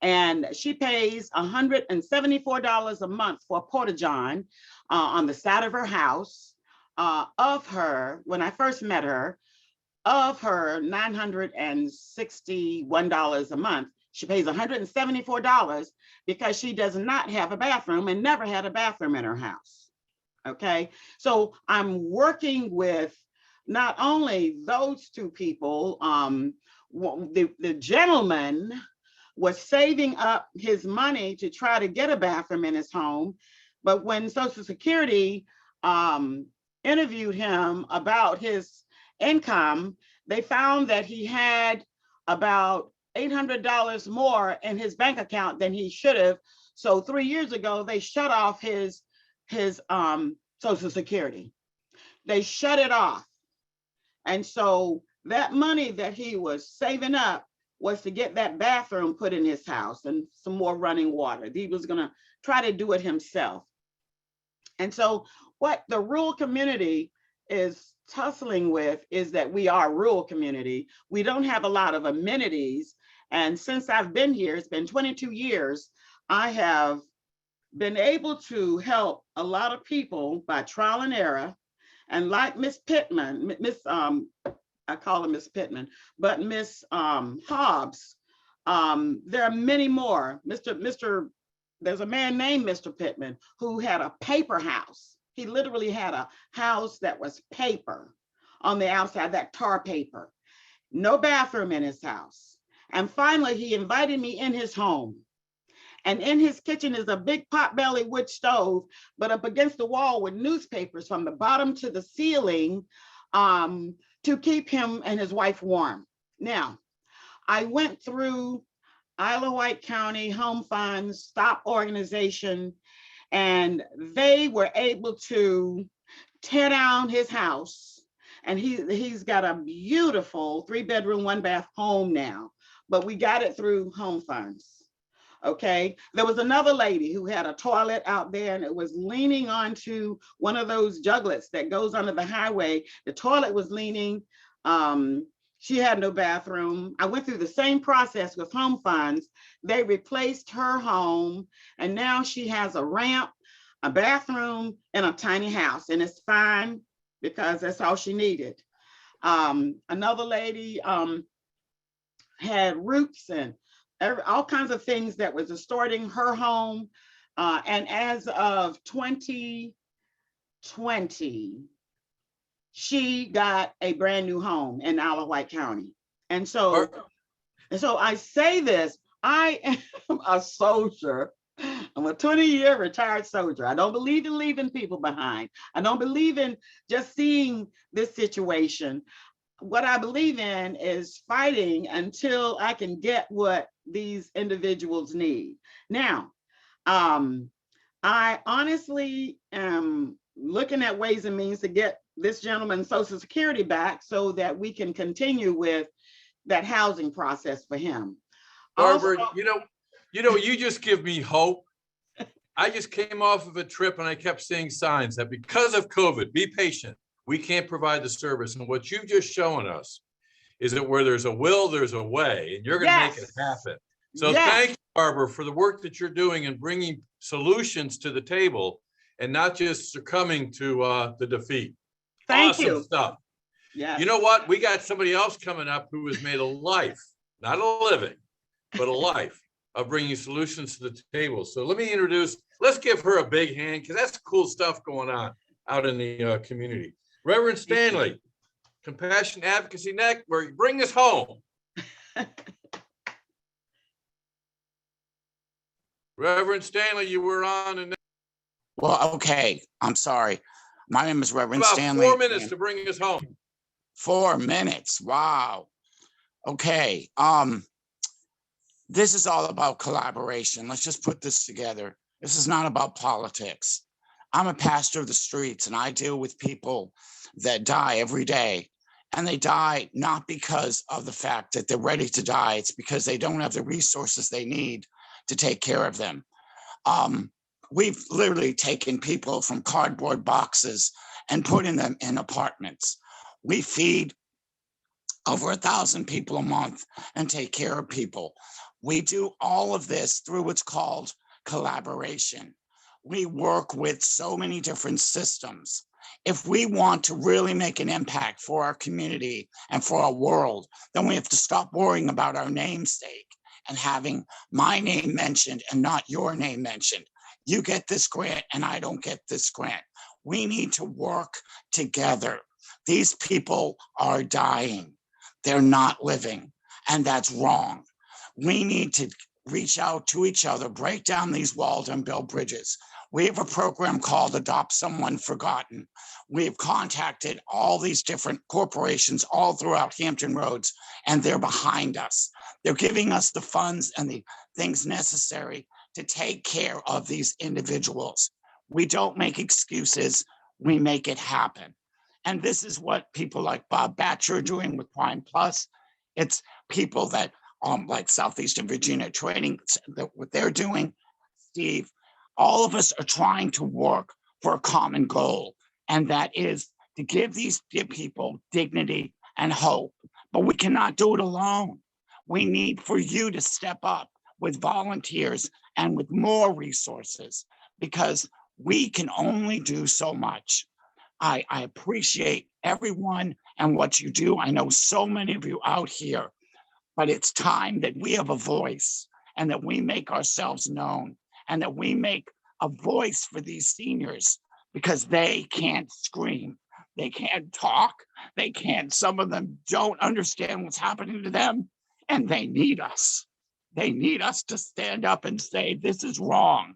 and she pays $174 a month for a porta-john on the side of her house. Of her, when I first met her, of her $961 a month, she pays $174 because she does not have a bathroom and never had a bathroom in her house. Okay, so I'm working with not only those two people, the gentleman was saving up his money to try to get a bathroom in his home, but when Social Security interviewed him about his income, they found that he had about $800 more in his bank account than he should have. So 3 years ago, they shut off his Social Security. They shut it off. And so that money that he was saving up was to get that bathroom put in his house and some more running water. He was gonna try to do it himself. And so what the rural community is tussling with is that we are a rural community. We don't have a lot of amenities. And since I've been here, it's been 22 years, I have been able to help a lot of people by trial and error. And like Miss Pittman, I call her Miss Pittman, but Miss Hobbs, there are many more. There's a man named Mr. Pittman who had a paper house. He literally had a house that was paper on the outside, that tar paper, no bathroom in his house. And finally, he invited me in his home. And in his kitchen is a big potbelly wood stove, but up against the wall with newspapers from the bottom to the ceiling to keep him and his wife warm. Now, I went through Isle of Wight County Home Funds, Stop Organization, and they were able to tear down his house. And he's got a beautiful 3-bedroom, 1-bath home now, but we got it through Home Funds. Okay, there was another lady who had a toilet out there and it was leaning onto one of those juglets that goes under the highway. The toilet was leaning. She had no bathroom. I went through the same process with Home Funds. They replaced her home and now she has a ramp, a bathroom, and a tiny house, and it's fine because that's all she needed. Another lady had roots and all kinds of things that was distorting her home. And as of 2020, she got a brand new home in Isle of Wight County. And so I say this, I am a soldier. I'm a 20-year retired soldier. I don't believe in leaving people behind. I don't believe in just seeing this situation. What I believe in is fighting until I can get what these individuals need. Now, I honestly am looking at ways and means to get this gentleman's Social Security back so that we can continue with that housing process for him. Barbara, Also, you just give me hope. I just came off of a trip and I kept seeing signs that because of COVID, be patient, we can't provide the service. And what you've just shown us is that where there's a will, there's a way, and you're going to make it happen. So thank you, Barbara, for the work that you're doing and bringing solutions to the table and not just succumbing to the defeat. Thank Awesome you. Stuff. Yeah. You know what? We got somebody else coming up who has made a life, not a living, but a life of bringing solutions to the table. So let's give her a big hand because that's cool stuff going on out in the community. Reverend Stanley, Compassion Advocacy Network, bring us home. Reverend Stanley, you were on. And well, okay, I'm sorry. My name is Reverend Stanley. 4 minutes to bring us home. 4 minutes, wow. Okay, this is all about collaboration. Let's just put this together. This is not about politics. I'm a pastor of the streets and I deal with people that die every day. And they die not because of the fact that they're ready to die. It's because they don't have the resources they need to take care of them. We've literally taken people from cardboard boxes and putting them in apartments. We feed over 1,000 people a month and take care of people. We do all of this through what's called collaboration. We work with so many different systems. If we want to really make an impact for our community and for our world, then we have to stop worrying about our namesake and having my name mentioned and not your name mentioned. You get this grant and I don't get this grant. We need to work together. These people are dying. They're not living, and that's wrong. We need to reach out to each other, break down these walls and build bridges. We have a program called Adopt Someone Forgotten. We've contacted all these different corporations all throughout Hampton Roads, and they're behind us. They're giving us the funds and the things necessary to take care of these individuals. We don't make excuses, we make it happen. And this is what people like Bob Batcher are doing with Prime Plus. It's people that like Southeastern Virginia Training, what they're doing, Steve, all of us are trying to work for a common goal. And that is to give these people dignity and hope, but we cannot do it alone. We need for you to step up with volunteers and with more resources because we can only do so much. I appreciate everyone and what you do. I know so many of you out here, but it's time that we have a voice and that we make ourselves known and that we make a voice for these seniors because they can't scream. They can't talk. They can't, some of them don't understand what's happening to them and they need us. They need us to stand up and say, this is wrong.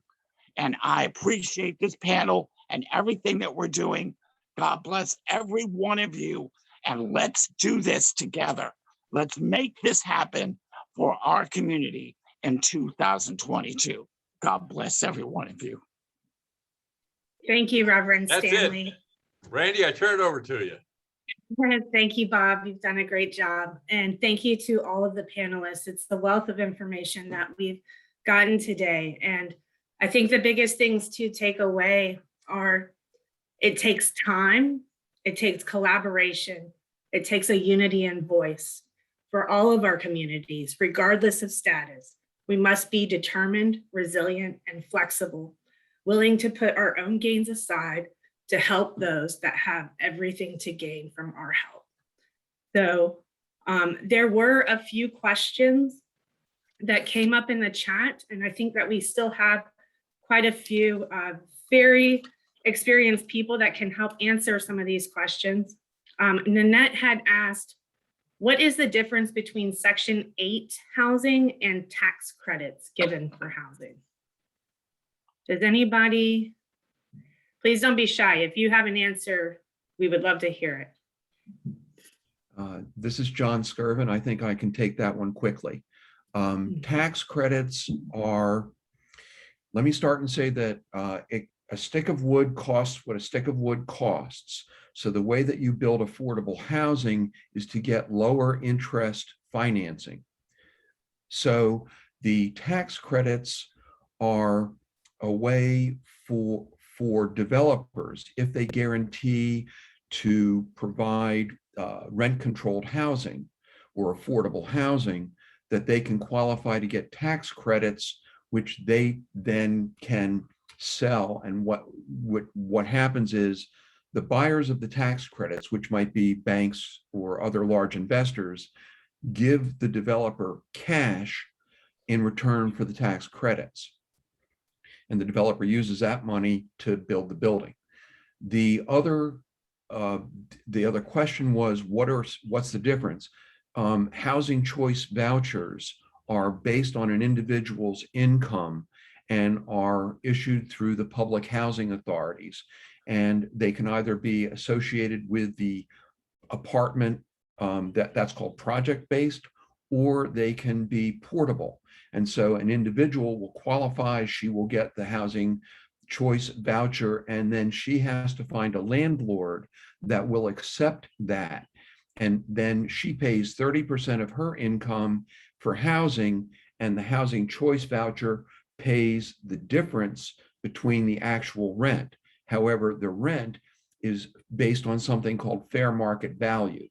And I appreciate this panel and everything that we're doing. God bless every one of you. And let's do this together. Let's make this happen for our community in 2022. God bless every one of you. Thank you, Reverend That's Stanley. it. Randy, I turn it over to you. Thank you, Bob. You've done a great job. And thank you to all of the panelists. It's the wealth of information that we've gotten today. And I think the biggest things to take away are it takes time, it takes collaboration, it takes a unity and voice for all of our communities, regardless of status. We must be determined, resilient, and flexible, willing to put our own gains aside to help those that have everything to gain from our help. So there were a few questions that came up in the chat, and I think that we still have quite a few very experienced people that can help answer some of these questions. Nanette had asked, what is the difference between Section 8 housing and tax credits given for housing? Does anybody, please don't be shy. If you have an answer, we would love to hear it. This is John Skirvin. I think I can take that one quickly. Tax credits are, let me start and say that a stick of wood costs what a stick of wood costs. So the way that you build affordable housing is to get lower interest financing. So the tax credits are a way for developers, if they guarantee to provide rent-controlled housing or affordable housing, that they can qualify to get tax credits, which they then can sell. And what happens is the buyers of the tax credits, which might be banks or other large investors, give the developer cash in return for the tax credits. And the developer uses that money to build the building. The other question was, what's the difference? Housing choice vouchers are based on an individual's income and are issued through the public housing authorities. And they can either be associated with the apartment that's called project-based, or they can be portable. And so an individual will qualify, she will get the housing choice voucher, and then she has to find a landlord that will accept that. And then she pays 30% of her income for housing, and the housing choice voucher pays the difference between the actual rent. However, the rent is based on something called fair market value.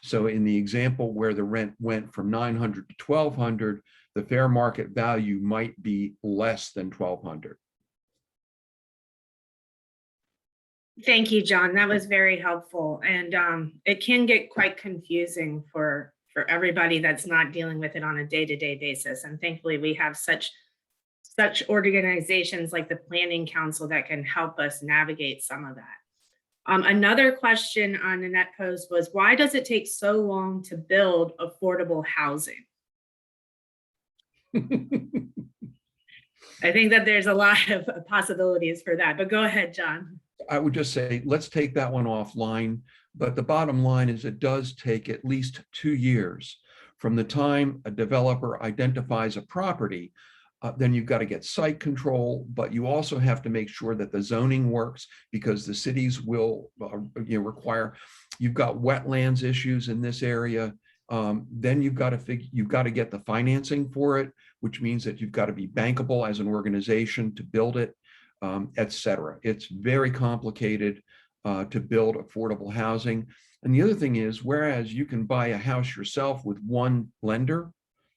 So in the example where the rent went from $900 to $1,200, the fair market value might be less than $1,200. Thank you, John. That was very helpful. And it can get quite confusing for everybody that's not dealing with it on a day-to-day basis. And thankfully, we have such organizations like the Planning Council that can help us navigate some of that. Another question on Nanette posed was, why does it take so long to build affordable housing? I think that there's a lot of possibilities for that, but go ahead, John. I would just say, let's take that one offline. But the bottom line is it does take at least 2 years from the time a developer identifies a property. Then you've got to get site control, but you also have to make sure that the zoning works, because the cities will require, you've got wetlands issues in this area. Then you've got to get the financing for it, which means that you've got to be bankable as an organization to build it, et cetera. It's very complicated to build affordable housing. And the other thing is, whereas you can buy a house yourself with one lender,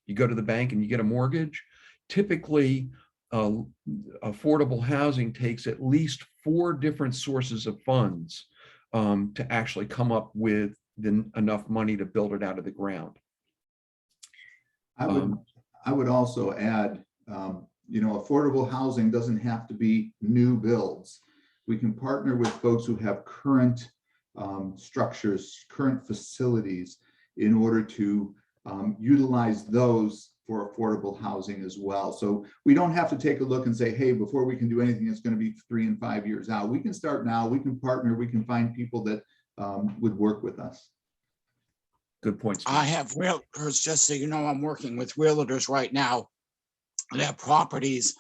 you go to the bank and you get a mortgage, typically affordable housing takes at least 4 different sources of funds to actually come up with enough money to build it out of the ground. I would also add, affordable housing doesn't have to be new builds. We can partner with folks who have current structures, current facilities, in order to utilize those for affordable housing as well. So we don't have to take a look and say, hey, before we can do anything, it's going to be 3 and 5 years out. We can start now. We can partner. We can find people that would work with us. Good points. I have realtors, just so you know, I'm working with realtors right now. They have properties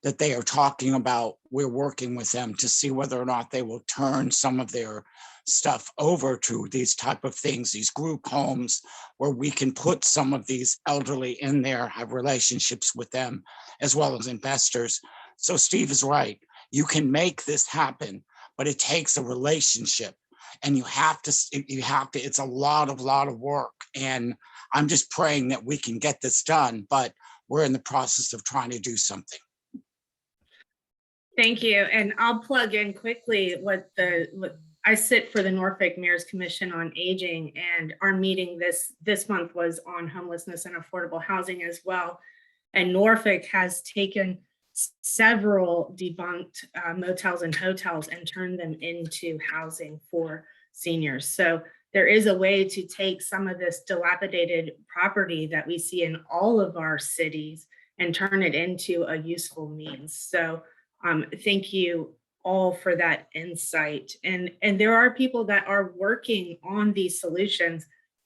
that they are talking about. We're working with them to see whether or not they will turn some of their stuff over to these type of things, these group homes, where we can put some of these elderly in there, have relationships with them, as well as investors. So Steve is right. You can make this happen, but it takes a relationship. And you have to, it's a lot of work. And I'm just praying that we can get this done, but we're in the process of trying to do something. Thank you. And I'll plug in quickly what I sit for the Norfolk Mayor's Commission on Aging, and our meeting this month was on homelessness and affordable housing as well. And Norfolk has taken several debunked motels and hotels and turned them into housing for seniors. So there is a way to take some of this dilapidated property that we see in all of our cities and turn it into a useful means. So thank you all for that insight. And there are people that are working on these solutions.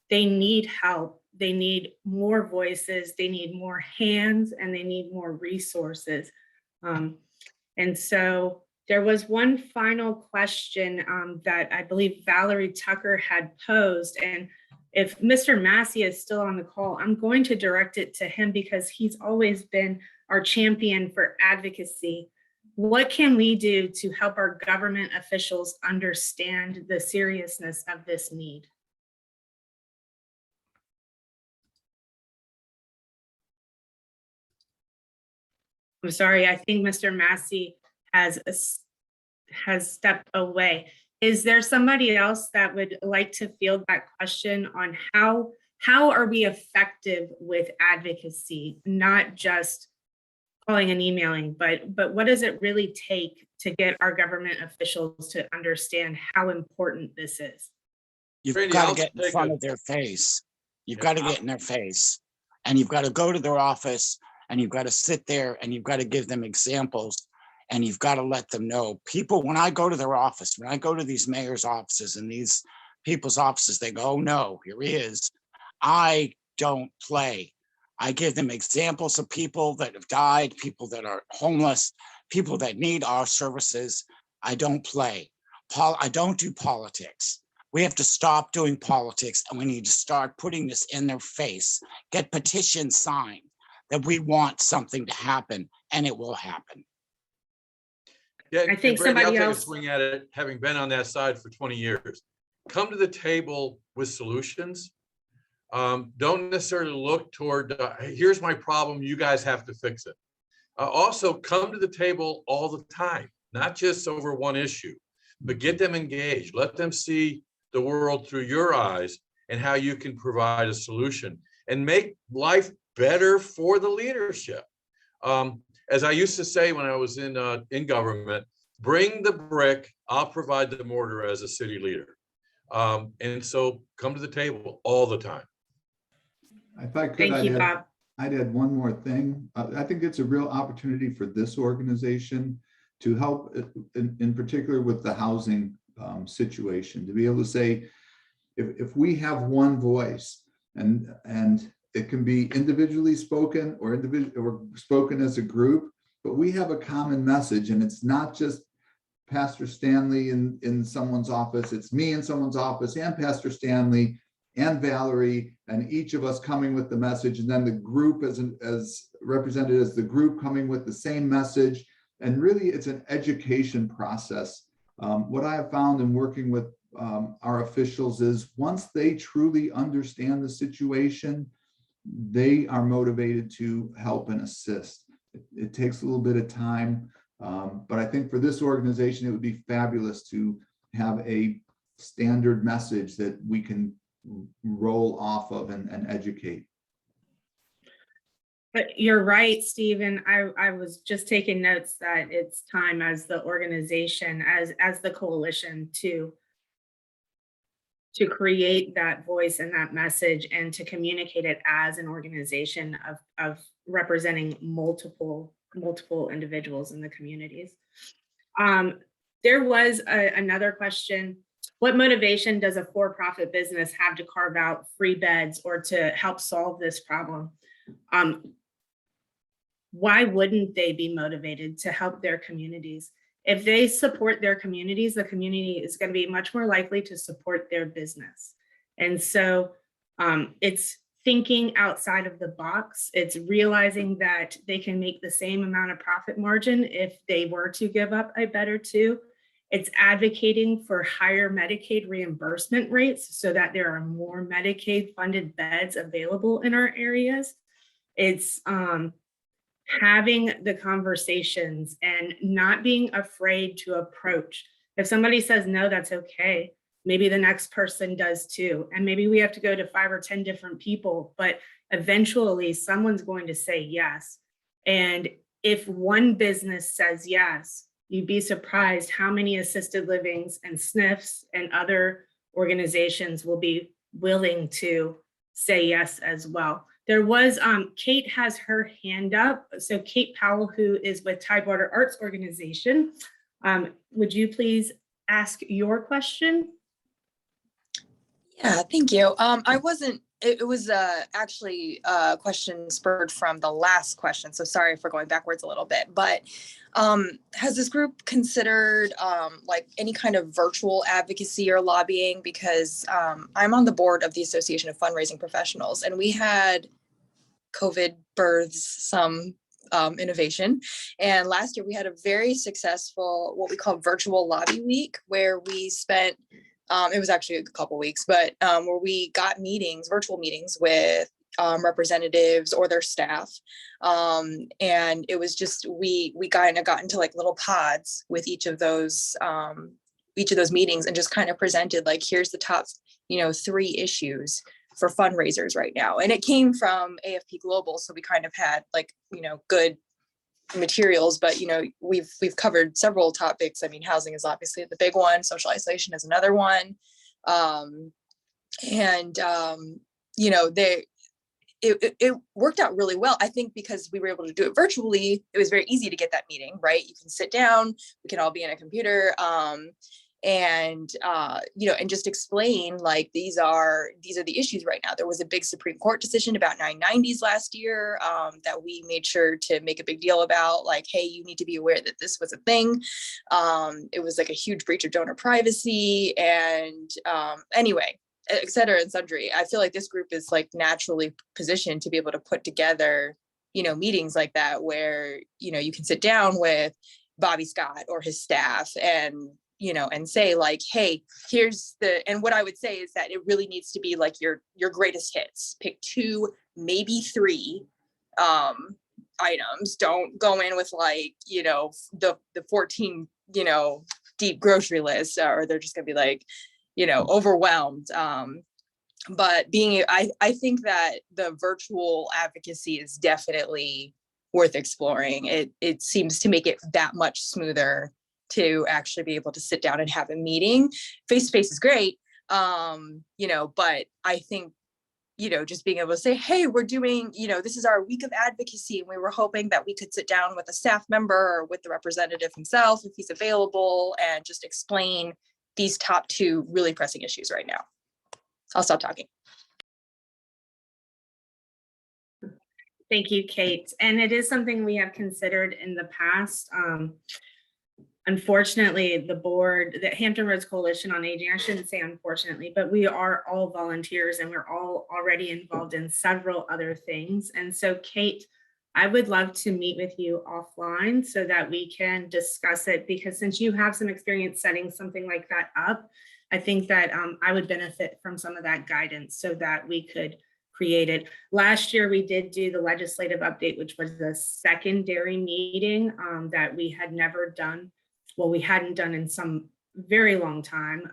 They need help. They need more voices. They need more hands, and they need more resources. And so there was one final question that I believe Valerie Tucker had posed. And if Mr. Massey is still on the call, I'm going to direct it to him because he's always been our champion for advocacy. What can we do to help our government officials understand the seriousness of this need? I'm sorry, I think Mr. Massey has stepped away. Is there somebody else that would like to field that question on how are we effective with advocacy, not just calling and emailing, but what does it really take to get our government officials to understand how important this is? You've got to get in front of their face. You've got to get in their face, and you've got to go to their office, and you've got to sit there, and you've got to give them examples, and you've got to let them know. People, when I go to their office, when I go to these mayor's offices and these people's offices, they go, oh no, here he is. I don't play. I give them examples of people that have died, people that are homeless, people that need our services. I don't play. I don't do politics. We have to stop doing politics, and we need to start putting this in their face. Get petitions signed that we want something to happen, and it will happen. Yeah, I think Brandy, somebody I'll take else. a swing at it, having been on that side for 20 years. Come to the table with solutions. Don't necessarily look toward, here's my problem, you guys have to fix it. Also, come to the table all the time, not just over one issue, but get them engaged. Let them see the world through your eyes and how you can provide a solution and make life better for the leadership. As I used to say when I was in government, bring the brick, I'll provide the mortar as a city leader. And so come to the table all the time. If I could, I'd add one more thing. I think it's a real opportunity for this organization to help in particular with the housing situation, to be able to say, if we have one voice and it can be individually spoken or spoken as a group, but we have a common message, and it's not just Pastor Stanley in someone's office, it's me in someone's office and Pastor Stanley and Valerie, and each of us coming with the message, and then the group as represented as the group coming with the same message. And really it's an education process. What I have found in working with our officials is once they truly understand the situation, they are motivated to help and assist. It takes a little bit of time, but I think for this organization, it would be fabulous to have a standard message that we can roll off of and educate. But you're right, Stephen. I was just taking notes that it's time as the organization, as the coalition to create that voice and that message and to communicate it as an organization of representing multiple individuals in the communities. There was another question. What motivation does a for-profit business have to carve out free beds or to help solve this problem? Why wouldn't they be motivated to help their communities? If they support their communities, the community is going to be much more likely to support their business. And so it's thinking outside of the box. It's realizing that they can make the same amount of profit margin if they were to give up a bed or two. It's advocating for higher Medicaid reimbursement rates so that there are more Medicaid funded beds available in our areas. It's having the conversations and not being afraid to approach. If somebody says no, that's okay. Maybe the next person does too. And maybe we have to go to 5 or 10 different people, but eventually someone's going to say yes. And if one business says yes, you'd be surprised how many assisted livings and SNFs and other organizations will be willing to say yes as well. There was, Kate has her hand up. So Kate Powell, who is with Tidewater Arts Organization, would you please ask your question? Yeah, thank you. It was actually a question spurred from the last question. So sorry for going backwards a little bit, but has this group considered like any kind of virtual advocacy or lobbying? Because I'm on the board of the Association of Fundraising Professionals, and we had COVID births some innovation. And last year we had a very successful, what we call virtual lobby week, where we spent, it was actually a couple weeks, but where we got meetings, virtual meetings with representatives or their staff. And it was just, we got into like little pods with each of those meetings and just kind of presented like, here's the top, 3 issues for fundraisers right now. And it came from AFP Global. So we kind of had like, good materials, but we've covered several topics. I mean, housing is obviously the big one. Social isolation is another one. It worked out really well. I think because we were able to do it virtually, it was very easy to get that meeting, right? You can sit down, we can all be in a computer, and just explain like these are the issues right now. There was a big Supreme Court decision about 990s last year that we made sure to make a big deal about, like, hey, you need to be aware that this was a thing. It was like a huge breach of donor privacy, and anyway, et cetera and sundry. I feel like this group is like naturally positioned to be able to put together, meetings like that where, you can sit down with Bobby Scott or his staff and say like, hey, and what I would say is that it really needs to be like your greatest hits. Pick 2, maybe 3 items. Don't go in with like, the 14, deep grocery list, or they're just gonna be like, overwhelmed. But I think that the virtual advocacy is definitely worth exploring. It seems to make it that much smoother to actually be able to sit down and have a meeting. Face-to-face is great, but I think, just being able to say, hey, we're doing, this is our week of advocacy, and we were hoping that we could sit down with a staff member or with the representative himself, if he's available, and just explain these top 2 really pressing issues right now. I'll stop talking. Thank you, Kate. And it is something we have considered in the past. Unfortunately, the Hampton Roads Coalition on Aging, I shouldn't say unfortunately, but we are all volunteers and we're all already involved in several other things. And so, Kate, I would love to meet with you offline so that we can discuss it, because since you have some experience setting something like that up, I think that I would benefit from some of that guidance so that we could create it. Last year, we did do the legislative update, which was the secondary meeting that we had never done. Well, we hadn't done in some very long time.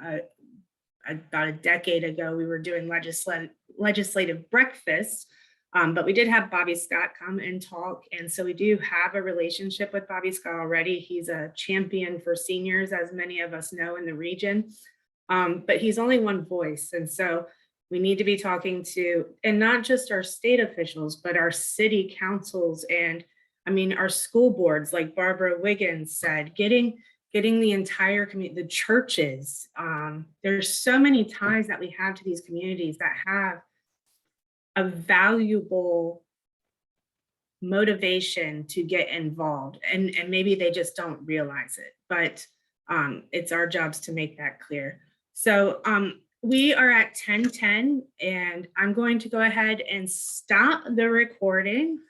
About a decade ago, we were doing legislative breakfasts, but we did have Bobby Scott come and talk. And so we do have a relationship with Bobby Scott already. He's a champion for seniors, as many of us know in the region. But he's only one voice. And so we need to be talking to, and not just our state officials, but our city councils and I mean, our school boards, like Barbara Wiggins said, getting the entire community, the churches. There's so many ties that we have to these communities that have a valuable motivation to get involved, and maybe they just don't realize it, but it's our jobs to make that clear. So we are at 10:10, and I'm going to go ahead and stop the recording.